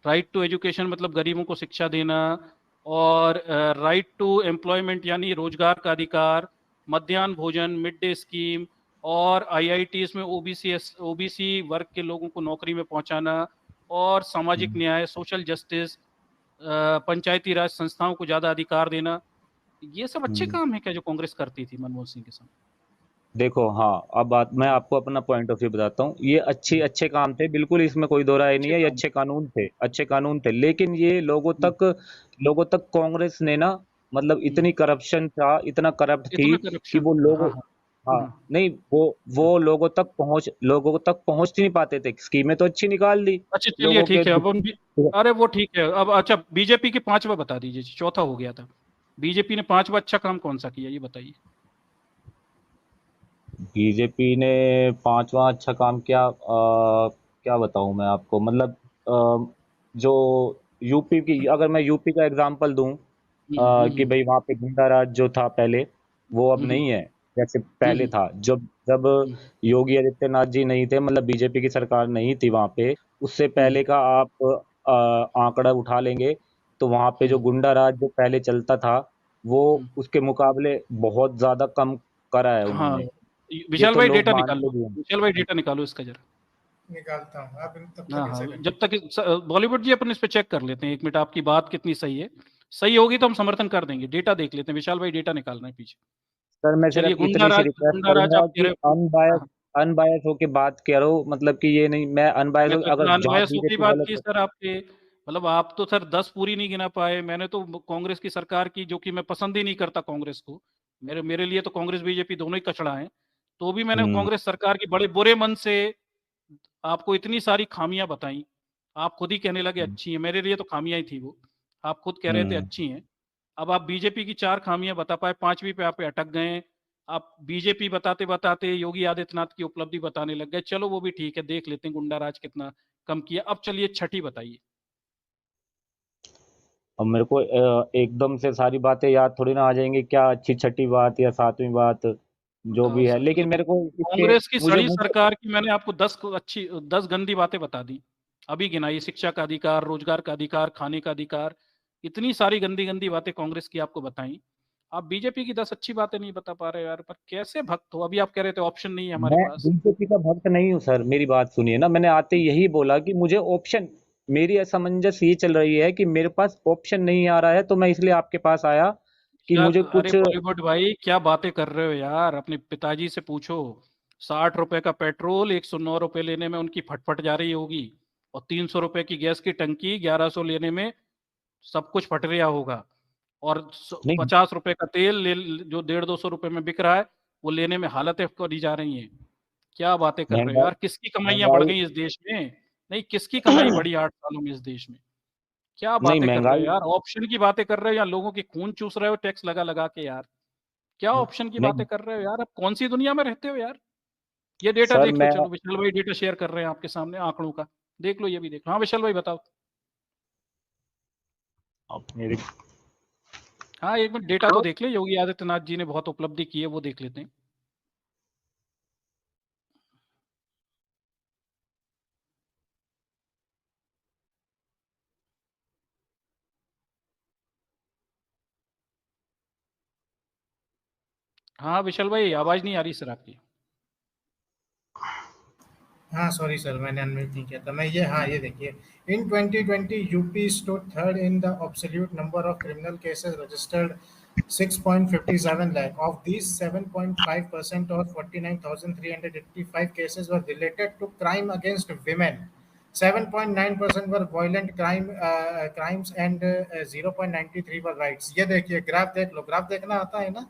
राइट टू एजुकेशन मतलब गरीबों को शिक्षा देना, और राइट टू एम्प्लॉयमेंट यानी रोजगार का अधिकार, मध्याह्न भोजन, मिड डे स्कीम और आईआईटीज में ओबीसी वर्ग के लोगों को नौकरी में पहुंचाना और सामाजिक न्याय, सोशल जस्टिस, पंचायती राज संस्थाओं को ज्यादा अधिकार देना, ये सब अच्छे काम है क्या जो कांग्रेस करती थी मनमोहन सिंह के समय? देखो, हाँ, अब बात मैं आपको अपना पॉइंट ऑफ व्यू बताता हूँ। ये अच्छे काम थे, बिल्कुल इसमें कोई दो राय नहीं अच्छे है। ये काम। अच्छे कानून थे, लेकिन ये लोगों तक कांग्रेस ने ना, मतलब इतनी करप्शन था, इतना करप्ट थी इतना कि करप्शन वो था, हाँ लोगों, हाँ। हाँ, नहीं, वो लोगों तक पहुंच नहीं पाते थे। स्कीमें तो अच्छी निकाल दी अच्छा चलिए लोगों के। ठीक है, अब हम भी, अरे वो ठीक है अब। अच्छा बीजेपी के पांचवा बता दीजिए, चौथा हो गया था। बीजेपी ने पांचवा अच्छा काम कौन सा किया ये बताइए। बीजेपी ने पांचवा अच्छा काम किया, क्या बताऊं मैं आपको, मतलब जो यूपी की, अगर मैं यूपी का एग्जांपल दूं, कि भाई वहां पे गुंडा राज जो था पहले, वो अब नहीं है जैसे पहले था। जब जब योगी आदित्यनाथ जी नहीं थे, मतलब बीजेपी की सरकार नहीं थी वहां पे, उससे पहले का आप आंकड़ा उठा लेंगे, तो वहां पे जो गुंडा राज जो पहले चलता था, वो उसके मुकाबले बहुत ज्यादा कम करा है हाँ, उन्होंने। ये विशाल तो भाई लोग डेटा मानते निकालो, भी हैं। विशाल भाई डेटा निकालो इसका जरा। निकालता हूँ आप तब हाँ तक हाँ, इसे कंटिन्यू। जब तक बॉलीवुड जी अपन इस पे चेक कर लेते हैं, एक मिनट, आपकी बात कितनी सही है। सही होगी तो हम समर्थन कर देंगे। डेटा देख लेते हैं, विशाल भाई डेटा निकालना है पीछे। सर मैं चलिए, सिर्फ इतनी सी रिक्वेस्ट गुंडा राज करूंगा आप कह कि रहे हो। हाँ, अनबायस होके बात करो, मतलब कि ये नहीं, मैं अनबायस मैंने तो अगर इतना जहाँ अनवयस होकर बीजेपी बात वाले की सर आपके, मतलब आप तो सर 10 पूरी नहीं गिना पाए। मैंने तो कांग्रेस की सरकार की, जो कि मैं पसंद ही नहीं करता कांग्रेस को, मेरे मेरे लिए तो कांग्रेस बीजेपी दोनों ही कचड़ा है, तो भी मैंने हम्म कांग्रेस सरकार की बड़े बुरे मन से आपको इतनी सारी खामियां बताई। आप खुद ही कहने लगे अच्छी है, मेरे लिए तो खामियां ही थी वो। आप खुद कह रहे थे हम्म अच्छी हैं। अब आप बीजेपी की 4 खामियां बता पाए, 5वीं पे आप अटक गए। आप बीजेपी बताते बताते योगी आदित्यनाथ की उपलब्धि बताने लग गए। चलो वो भी ठीक है, देख लेते हैं गुंडा राज कितना कम किया। अब चलिए छठी बताइए। अब मेरे को एकदम से सारी बातें याद थोड़ी ना आ जाएंगी, क्या अच्छी छठी बात या सातवीं बात जो बताओ भी है, सर, लेकिन मतलब मेरे को इसके, कांग्रेस की मुझे सड़ी मुझे सरकार की मैंने आपको 10 गंदी बातें बता दी, अभी गिनाई। शिक्षा का अधिकार, रोजगार का अधिकार, खाने का अधिकार, इतनी सारी गंदी गंदी बातें कांग्रेस की आपको बताई। आप बीजेपी की 10 अच्छी बातें नहीं बता पा रहे यार, पर कैसे भक्त हो? अभी आप कह रहे थे ऑप्शन नहीं है हमारे मैं पास। बीजेपी का भक्त नहीं हूँ सर, मेरी बात सुनिए ना। मैंने आते यही बोला कि मुझे ऑप्शन, मेरी असमंजस ये चल रही है कि मेरे पास ऑप्शन नहीं आ रहा है, तो मैं इसलिए आपके पास आया कि यार मुझे अरे कुछ। बॉलीवुड भाई, क्या बातें कर रहे हो यार? अपने पिताजी से पूछो। 60 रुपए का पेट्रोल 109 रुपए लेने में उनकी फटफट जा रही होगी, और 300 रुपए की गैस की टंकी 1100 लेने में सब कुछ फट रहा होगा। और नहीं, 50 रुपए का तेल जो 150-200 रुपए में बिक रहा है, वो लेने में हालतें करी जा रही हैं। क्या बातें कर रहे हो महंगाई यार? किसकी कमाइयां बढ़ महंगाई गई इस देश में? नहीं, किसकी कमाई बढ़ी 8 सालों में इस देश में? क्या नहीं, बातें कर रहे हो महंगाई यार? ऑप्शन की बातें कर रहे हो या लोगों की खून चूस रहे हो टैक्स लगा लगा के यार? क्या ऑप्शन की बातें नहीं कर रहे हो यार? आप कौन सी दुनिया में रहते हो यार? ये डेटा सर, देख लो, मैं चलो विशाल भाई डेटा शेयर कर रहे हैं आपके सामने आंकड़ों का। देख लो, ये भी देख लो। हाँ विशाल भाई बताओ। मेरी हाँ एक मिनट, डेटा तो देख ले, योगी आदित्यनाथ जी ने बहुत उपलब्धि की है, वो देख लेते हैं। हाँ विशाल भाई, आवाज नहीं आ रही सर आपकी। हाँ सॉरी सर, मैंने अनम्यूट नहीं किया था। मैं ये, हाँ ये देखिए, इन 2020 UP stood third in the absolute number of criminal cases registered 6.57 lakh. Of these, 7.5% or 49,385 cases were related to crime against women. 7.9% were violent crimes and 0.93 were rights. ये देखिए ग्राफ देख लो, ग्राफ देखना आता है ना?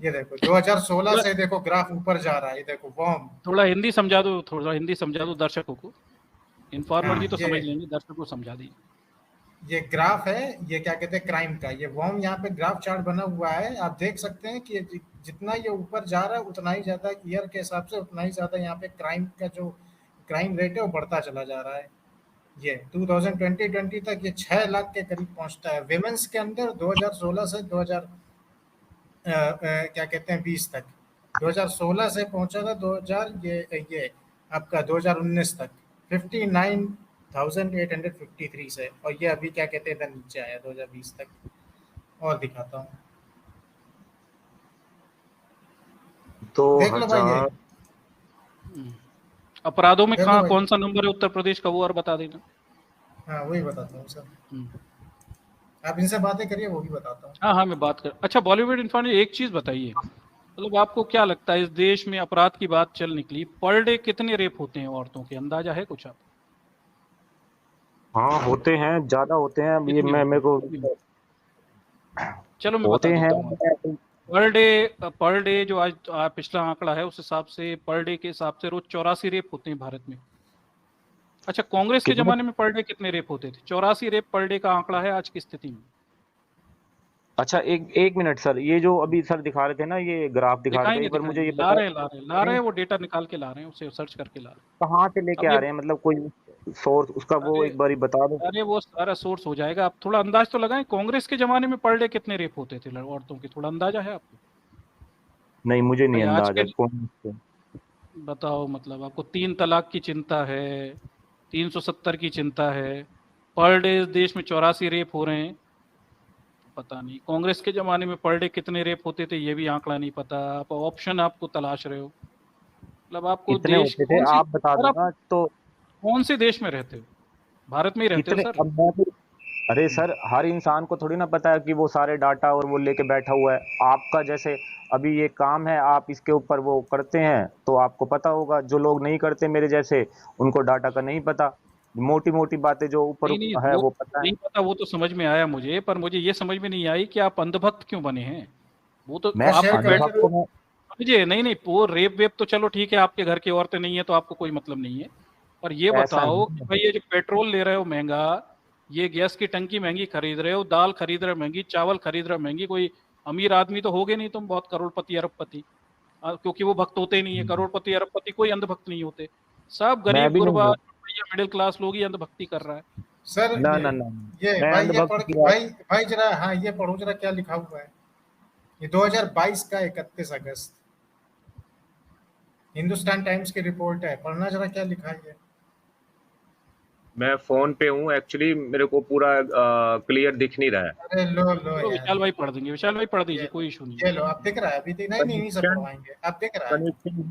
ये देखो 2016 थोड़ा से देखो ग्राफ ऊपर जा रहा है, ये देखो वॉर्म। थोड़ा हिंदी समझा दो, थोड़ा हिंदी समझा दो दर्शकों को। इन्फॉर्मर हाँ जी तो समझ ये लेंगे, दर्शकों को समझा दीजिए। ये ग्राफ है, ये क्या कहते हैं क्राइम का, ये वॉर्म यहाँ पे ग्राफ चार्ट बना हुआ है। आप देख सकते हैं कि जितना ये ऊपर जा रहा है उतना ही ज्यादा ईयर के हिसाब से उतना ही ज्यादा यहाँ पे क्राइम का जो क्राइम रेट है वो बढ़ता चला जा रहा है। ये 2020 तक ये 6 लाख के करीब पहुंचता है। विमेंस के अंदर 2016 से 2000 क्या कहते हैं 20 तक, 2016 से पहुंचा था 2000 ये आपका 2019 तक 59,853 से, और ये अभी क्या कहते हैं इधर नीचे आया 2020 तक। और दिखाता हूँ, देख लो भाई ये 2000 अपराधों में देखो कहाँ भाई। कौन सा नंबर है उत्तर प्रदेश का, वो और बता देना। हाँ वही बताता हूँ सर, हम्म। आप इनसे बातें करिए, वो भी बताता हूँ। हाँ हाँ, मैं बात कर। अच्छा, बॉलीवुड इन्फॉर्म एक चीज बताइए, मतलब आपको क्या लगता है, इस देश में अपराध की बात चल निकली, पर डे कितने रेप होते हैं औरतों के, अंदाजा है कुछ आप? हाँ होते हैं, ज्यादा होते हैं। अब ये कितने मैं होते मेरे हैं को कितने? चलो मैं बता होते हैं। देता हूँ आपको। पर डे जो आज पिछला आंकड़ा है, उस हिसाब से पर डे के हिसाब से रोज 84 रेप होते हैं भारत में। अच्छा, कांग्रेस के कितने? जमाने में पर डे कितने रेप होते थे? 84 रेप पर डे का आंकड़ा है आज की स्थिति में। अच्छा, एक एक मिनट सर, ये जो अभी सर दिखा रहे थे ना, ये ग्राफ दिखा रहे थे, दिखाएंगे एक बार मुझे ये दिखाएंगे, ला बता। रहे हैं ला रहे हैं ला रहे नहीं, हैं, वो डेटा निकाल के ला रहे हैं, उसे सर्च करके ला रहे हैं। कहाँ से लेके अब आ ये, रहे हैं, मतलब कोई सोर्स उसका वो अरे एक बार बता दो। अरे वो सारा सोर्स हो जाएगा, आप थोड़ा अंदाज तो लगाएं, कांग्रेस के जमाने में पर डे कितने रेप होते थे औरतों के, थोड़ा अंदाजा है आपको? नहीं, मुझे नहीं भाई आज अंदाजा के, कौन से। बताओ, मतलब आपको 3 तलाक की चिंता है, 370 की चिंता है, पर डे देश में 84 रेप हो रहे हैं। पता नहीं कांग्रेस के जमाने में पर डे कितने रेप होते थे, ये भी आंकड़ा नहीं पता, आप ऑप्शन आपको तलाश रहे हो, मतलब आपको कितने देश होते थे कौन सी, आप बता सर दो आप ना तो। कौन से देश में रहते हो? भारत में ही रहते हो कितने, सर? अब मैं तो, अरे सर हर इंसान को थोड़ी ना पता है कि वो सारे डाटा और वो लेके बैठा हुआ है। आपका जैसे अभी ये काम है, आप इसके ऊपर वो करते हैं तो आपको पता होगा। जो लोग नहीं करते मेरे जैसे, उनको डाटा का नहीं पता। मोटी मोटी बातें जो ऊपर नहीं नहीं, है वो वो पता है। नहीं पता, वो तो समझ में आया मुझे, पर मुझे ये समझ में नहीं आई कि आप अंधभक्त क्यों बने हैं। वो तो मैं आपको शेयर करो अनुभव जरा। को मैं। समझिए, नहीं नहीं, वो रेप वेप तो चलो ठीक है, आपके घर की औरतें नहीं है तो आपको कोई मतलब नहीं है, पर ये ऐसा बताओ नहीं कि है। भाई ये जो पेट्रोल ले रहे हो महंगा, ये गैस की टंकी महंगी खरीद रहे हो, दाल खरीद रहे हो महंगी, चावल खरीद रहे हो महंगी, कोई अमीर आदमी तो होगे नहीं तुम, बहुत करोड़पति अरबपति, क्योंकि वो भक्त होते ही नहीं है, करोड़पति अरबपति कोई अंधभक्त नहीं होते, सब मैं गरीब भी नहीं गुरबा हूँ। या मिडिल क्लास लोग ही अंधभक्ति कर रहा है। सर ना ना ना, ये मैं भाई ये अंधभक्त पढ़ की के बात। भाई, भाई जरा, हाँ ये पढ़ो जरा क्या लिखा हुआ है। ये 2022 का 31 अगस्त, हिंदुस्तान टाइम्स की रिपोर्ट है, पढ़ना जरा क्या लिखा है ये। मैं फोन पे हूँ एक्चुअली, मेरे को पूरा क्लियर दिख नहीं रहा है। अरे लो लो तो यार, विशाल भाई पढ़ देंगे, विशाल भाई पढ़ ये दीजिए, लो, कोई इशू नहीं ये है। लो, आप दिख रहा है अभी नहीं नहीं नहीं, सब कन्विक्शन पढ़वाएंगे, आप दिख रहा है। कन्विक्शन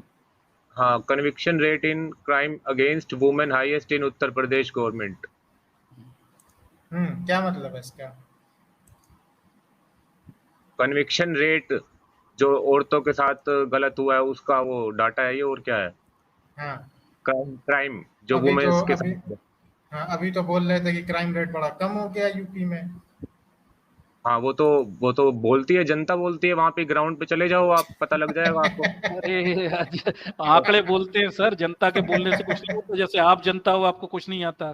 हाँ, conviction rate in crime against women highest in Uttar Pradesh government. क्या मतलब है इसका। कन्विक्शन रेट, जो औरतों के साथ गलत हुआ है उसका वो डाटा है ये, और क्या है। हाँ क्राइम जो अभी तो वुमेन्स के अभी साथ। हाँ अभी तो बोल रहे थे कि क्राइम रेट बड़ा कम हो गया यूपी में। हाँ, वो तो बोलती है, जनता बोलती है, वहां पे ग्राउंड पे चले जाओ, आप पता लग जाएगा आपको। अरे आंकड़े बोलते हैं सर, जनता के बोलने से कुछ नहीं होता, जैसे आप जनता हो आपको कुछ नहीं आता,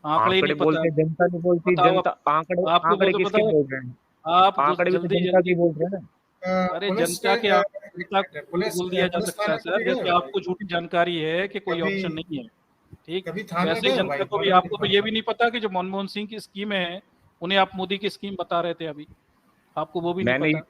आंकड़े ही नहीं आंकड़े पता। बोलते हैं, जनता नहीं बोलती। बताओ जनता आंकड़े आपको वो आंकड़े तो किसके बताओ, बोल रहे हैं? आप आंकड़े भी तो जल्दी जनता जल्दी, की बोल रहे हैं ना। अरे पुलिस जनता के एक जनता मिनट, को बोल दिया जा पुलिस सकता है थाने सर, कभी गए जैसे हो भाई, आपको झूठी जानकारी है कि कोई कभी ऑप्शन नहीं है, ठीक, कभी थाने वैसे ही गए हो जनता भाई को भी, बॉलीवुड आपको तो ये इन्फॉर्मर। भी नहीं पता कि जो मनमोहन सिंह की स्कीम है, उन्हें आप मोदी की स्कीम बता रहे थे अभी, आपको वो भी नहीं मैंने पता।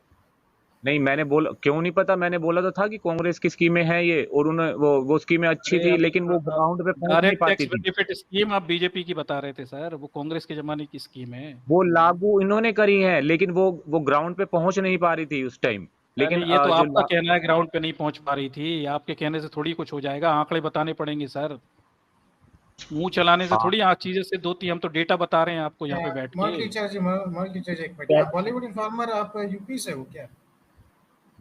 नहीं, मैंने बोला क्यों नहीं पता, मैंने बोला तो था कि कांग्रेस की स्कीमें हैं ये, और उन्हें वो स्कीमें अच्छी अरे थी, अभी लेकिन वो ग्राउंड पे पहुंच नहीं डायरेक्ट पाती टैक्स थी। बेनिफिट स्कीम आप बीजेपी की बता रहे थे सर, वो कांग्रेस के जमाने की स्कीम है। वो लागू इन्होंने करी है, लेकिन वो ग्राउंड पे पहुंच नहीं पा रही थी उस टाइम। अरे लेकिन ये तो आपका कहना है, ग्राउंड पे नहीं पहुंच पा रही थी, आपके कहने से थोड़ी कुछ हो जाएगा, आंकड़े बताने पड़ेंगे सर, मुंह चलाने से हाँ, थोड़ी चीजें सिद्ध होती है, हम तो डेटा बता रहे हैं आपको यहाँ पे बैठ के। मोल टीचर जी एक मिनट, आप बॉलीवुड इन्फॉर्मर, आप यूपी से हो क्या।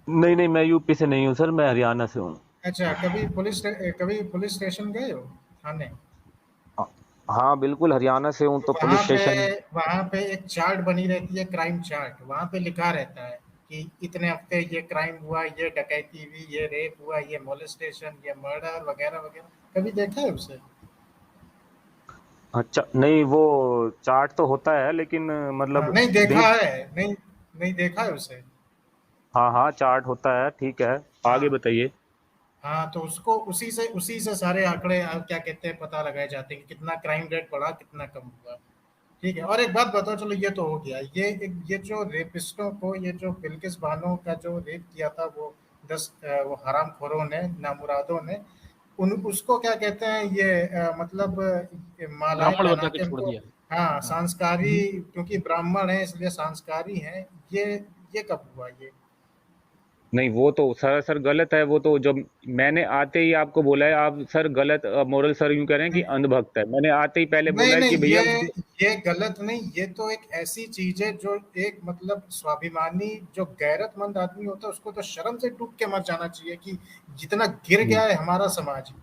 नहीं नहीं, मैं यूपी से नहीं हूँ सर, मैं हरियाणा से हूँ। अच्छा, कभी पुलिस स्टेशन गए हो, थाने। हाँ बिल्कुल, हरियाणा से हूँ तो पुलिस स्टेशन। वहाँ पे एक चार्ट बनी रहती है, क्राइम चार्ट, वहाँ पे लिखा रहता है कि इतने हफ्ते ये क्राइम हुआ, ये डकैती हुई, ये रेप हुआ, ये मोलेस्टेशन, ये मर्डर वगैरह वगैरह, कभी देखा है उसे। अच्छा, नहीं वो चार्ट तो होता है, लेकिन हाँ, मतलब नहीं देखा देख। है, नहीं नहीं देखा है उसे। हाँ हाँ, चार्ट होता है, ठीक है। आगे हाँ बताइए। हाँ, तो उसको उसी से सारे आंकड़े क्या कहते हैं पता लगाए जाते हैं कि कितना क्राइम रेट बढ़ा, कितना कम हुआ। ठीक है, और एक बात बताओ, चलो ये तो हो गया, ये जो रेपिस्टों को, ये जो बिल्किस बानो का जो रेप किया था, वो 10 वो हरामखोरों ने, नामुरादों ने, उन उसको क्या कहते हैं, ये मतलब ये मालाएं ब्राह्मण पहना बता के के छोड़ उनको, दिया। हाँ हाँ, संस्कारी, क्योंकि ब्राह्मण है इसलिए संस्कारी हैं, ये कब हुआ ये। नहीं, वो तो सरासर गलत है। वो तो जब मैंने आते ही आपको बोला है, आप सर गलत मोरल सर यूं कह रहे हैं कि अंधभक्त है। मैंने आते ही पहले बोला नहीं है नहीं, कि भैया ये गलत नहीं, ये तो एक ऐसी चीज है जो एक मतलब स्वाभिमानी जो गैरतमंद आदमी होता है उसको तो शर्म से डूब के मर जाना चाहिए कि जितना गिर गया है हमारा समाज,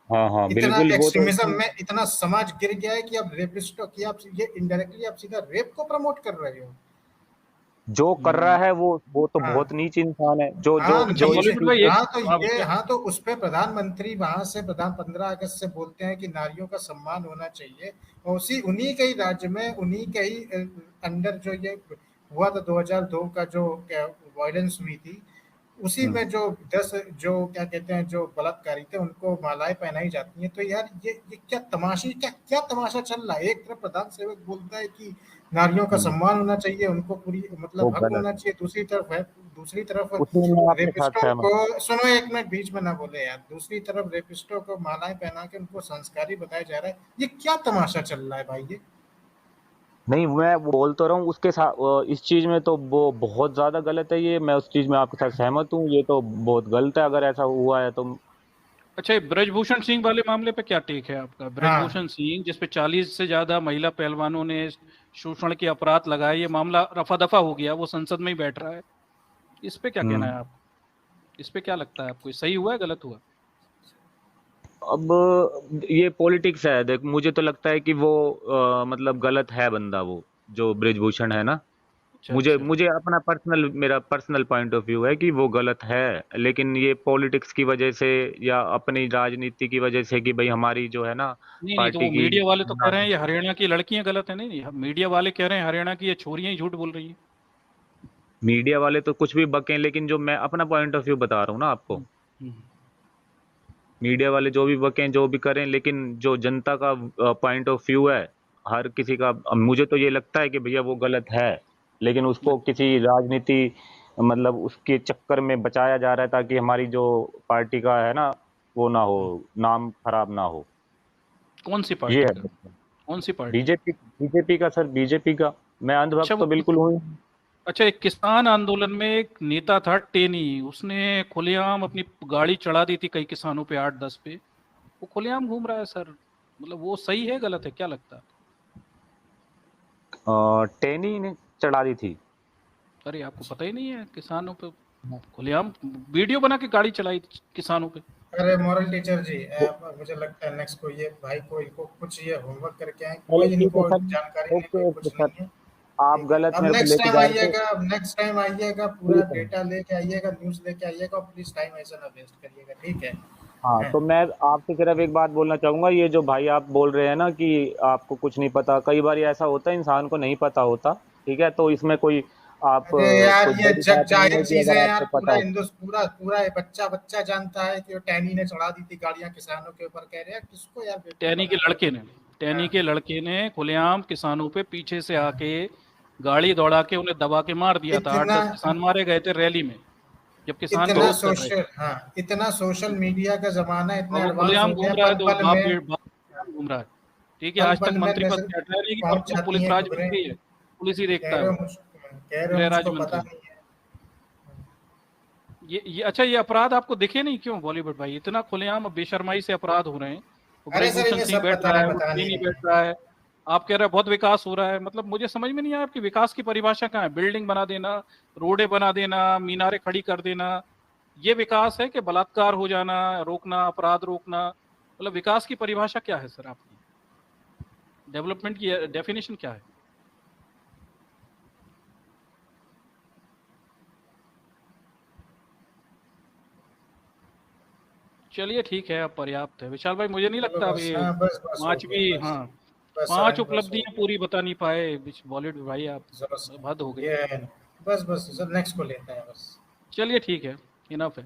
हाँ हाँ इतना बिल्कुल, वो तो एक्सट्रीमिज्म में इतना समाज गिर गया है कि अब रेपिस्टों की आप ये इनडायरेक्टली आप सीधा रेप को प्रमोट कर रहे हो। जो कर रहा है वो तो हाँ बहुत नीच इंसान है, जो जो हाँ अच्छा जो इस नीचे, बॉलीवुड चीज भाई एक हाँ तो हाँ ये, बताइए। हाँ तो उस पे प्रधानमंत्री वहां से प्रधान 15 अगस्त से बोलते हैं कि नारियों का सम्मान होना चाहिए, और उसी उन्हीं के ही राज्य में उन्हीं के ही अंडर जो ये हुआ था 2002 का जो वायलेंस हुई थी, उसी हम्म, में जो 10 जो क्या कहते हैं जो बलात्कारी थे उनको मालाएं पहनाई जाती हैं। तो यार ये क्या तमाशी, क्या क्या तमाशा चल रहा है। एक तरफ प्रधान सेवक बोलता है कि नारियों का हम्म, सम्मान होना चाहिए, उनको पूरी वो मतलब हक गलत होना है। चाहिए, दूसरी तरफ उसमें मैं आपके साथ रेपिस्टों सहमत हूँ। को, सुनो एक मिनट बीच में ना बोले यार, दूसरी तरफ रेपिस्टों को मालाएं पहना के उनको संस्कारी बताया जा रहा है। ये क्या तमाशा चल रहा है भाई ये। नहीं, मैं वो बोल तो रहा हूँ उसके साथ, इस चीज में तो वो बहुत ज्यादा गलत है। ये मैं उस चीज में आपके साथ सहमत हूँ, ये तो बहुत गलत है अगर ऐसा हुआ है तो। अच्छा ये ब्रजभूषण सिंह वाले मामले पे क्या टेक है आपका? हाँ ब्रजभूषण सिंह जिसपे 40 से ज्यादा महिला पहलवानों ने शोषण के अपराध लगाए, ये मामला रफा दफा हो गया, वो संसद में ही बैठ रहा है। इस पे क्या कहना हम्म, है आपको? इस पे क्या लगता है आपको, ये सही हुआ है गलत हुआ? अब ये पॉलिटिक्स है। देख, मुझे तो लगता है कि वो मतलब गलत है बंदा, वो जो ब्रिजभूषण है ना। अच्छा मुझे अच्छा। मुझे अपना मेरा पर्सनल पॉइंट ऑफ व्यू है कि वो गलत है। लेकिन ये पॉलिटिक्स की वजह से या अपनी राजनीति की वजह से कि भाई हमारी जो है ना नहीं नहीं, तो पार्टी वो की। मीडिया वाले तो कह रहे हैं ये हरियाणा की लड़कियां गलत है। नहीं नहीं, मीडिया वाले कह रहे हैं हरियाणा की ये छोरियां ही झूठ बोल रही हैं। मीडिया वाले तो कुछ भी बकें, लेकिन जो मैं अपना पॉइंट ऑफ व्यू बता रहा हूँ ना आपको, हम्म, हम्म। मीडिया वाले जो भी बकें जो भी करें, लेकिन जो जनता का पॉइंट ऑफ व्यू है हर किसी का, मुझे तो ये लगता है कि भैया वो गलत है। लेकिन उसको किसी राजनीति मतलब उसके चक्कर में बचाया जा रहा है ताकि हमारी जो पार्टी का है ना वो ना हो, नाम खराब ना हो। कौन सी ये पार्टी है। का? कौन सी पार्टी का? बीजेपी बीजेपी का सर, बीजेपी का। मैं अच्छा अंधभक्त वो तो बिल्कुल हूँ ही। अच्छा, एक किसान आंदोलन में एक नेता था टेनी, उसने खुलेआम अपनी गाड़ी चढ़ा दी थी कई किसानों पे, 8-10 पे। वो खुलेआम घूम रहा है सर, मतलब वो सही है गलत है, क्या लगता है? टेनी ने चढ़ा दी थी। अरे आपको पता ही नहीं है? किसानों पे खुलेआम वीडियो बना के गाड़ी चलाई किसानों पे। अरे मॉरल टीचर जी, वो- मुझे लगता है नेक्स्ट को ये भाई को इनको कुछ ये होमवर्क करके आए, चलो कोई ठीक है इनको सर। जानकारी नहीं, कोई ओके ओके कुछ सर। नहीं है। आप ठीक है, गलत अब मेरे को नेक्स्ट लेके टाइम जा रहे थे। आइएगा, अब नेक्स्ट टाइम आइएगा पूरा ठीक है। डेटा लेके आइएगा, न्यूज़ लेके आइएगा, और प्लीज टाइम ऐसा ना वेस्ट करिएगा, ठीक है। हाँ, हैं। तो मैं आपकी तरफ एक बात बोलना चाहूंगा। ये जो भाई आप बोल रहे हैं ना कि आपको कुछ नहीं पता, कई बार ऐसा होता है इंसान को नहीं पता होता। ठीक है, तो इसमें कोई आप अरे यार कोई ये बड़ी जग बात नहीं जाहिर है कि चीजें अगर हैं यार, आपको पता पूरा हो। पूरा पूरा ये बच्चा बच्चा जानता है कि वो टैनी ने चढ़ा दी थी गाड़ियां किसानों के ऊपर, कह रहे हैं किसको यार बेवकूफ टैनी के बना रहे हो। लड़के ने टैनी हाँ, के लड़के ने खुलेआम किसानों पे पीछे से आके गाड़ी दौड़ा के उन्हें दबा के मार दिया था। आठ इतना दस किसान मारे गए थे रैली में, जब किसान इतना विरोध कर रहे थे। सोशल, हाँ इतना सोशल मीडिया का जमाना, इतना और वो एडवांस खुलेआम हो गया, घूम रहा है, पल तो पल बाप में, बाप खुलेआम घूम रहा है। ठीक है, पल आज तक पल में मंत्री पद नजर से हटा है, लेकिन पहुंच वो जाती पुलिस हैं राज खबरें। मंत्री है, पुलिस ही देखता कह है रहे हो वो, कह रहे हो गृह मुझको राज्य पता मंत्री। नहीं है। ये अच्छा, ये अपराध आपको दिखे नहीं क्यों बॉलीवुड भाई? इतना खुलेआम अब बेशर्माई से अपराध हो रहे हैं। वो अरे सर ब्रजभूषण इन्हें सिंह सब बैठ पता रहा है, है, वो पता नहीं टेनी बैठ है। रहा है। आप कह रहे हैं बहुत विकास हो रहा है, मतलब मुझे समझ में नहीं आया आपकी विकास की परिभाषा कहाँ है? बिल्डिंग बना देना, रोडे बना देना, मीनारें खड़ी कर देना, ये विकास है कि बलात्कार हो जाना रोकना, अपराध रोकना? मतलब विकास की परिभाषा क्या है सर आपकी? डेवलपमेंट की डेफिनेशन क्या है? चलिए ठीक है, अब पर्याप्त है विशाल भाई, मुझे नहीं चलो लगता अब बस, ये हाँ बस बस हो गया पांचवी, बस। हाँ बस पांच बस हो उपलब्धियां गया। पूरी बता नहीं पाए बॉलीवुड भाई आप, जरा हद हो गई। ये बस बस सर नेक्स्ट को लेते हैं बस। चलिए ठीक है, इनफ है।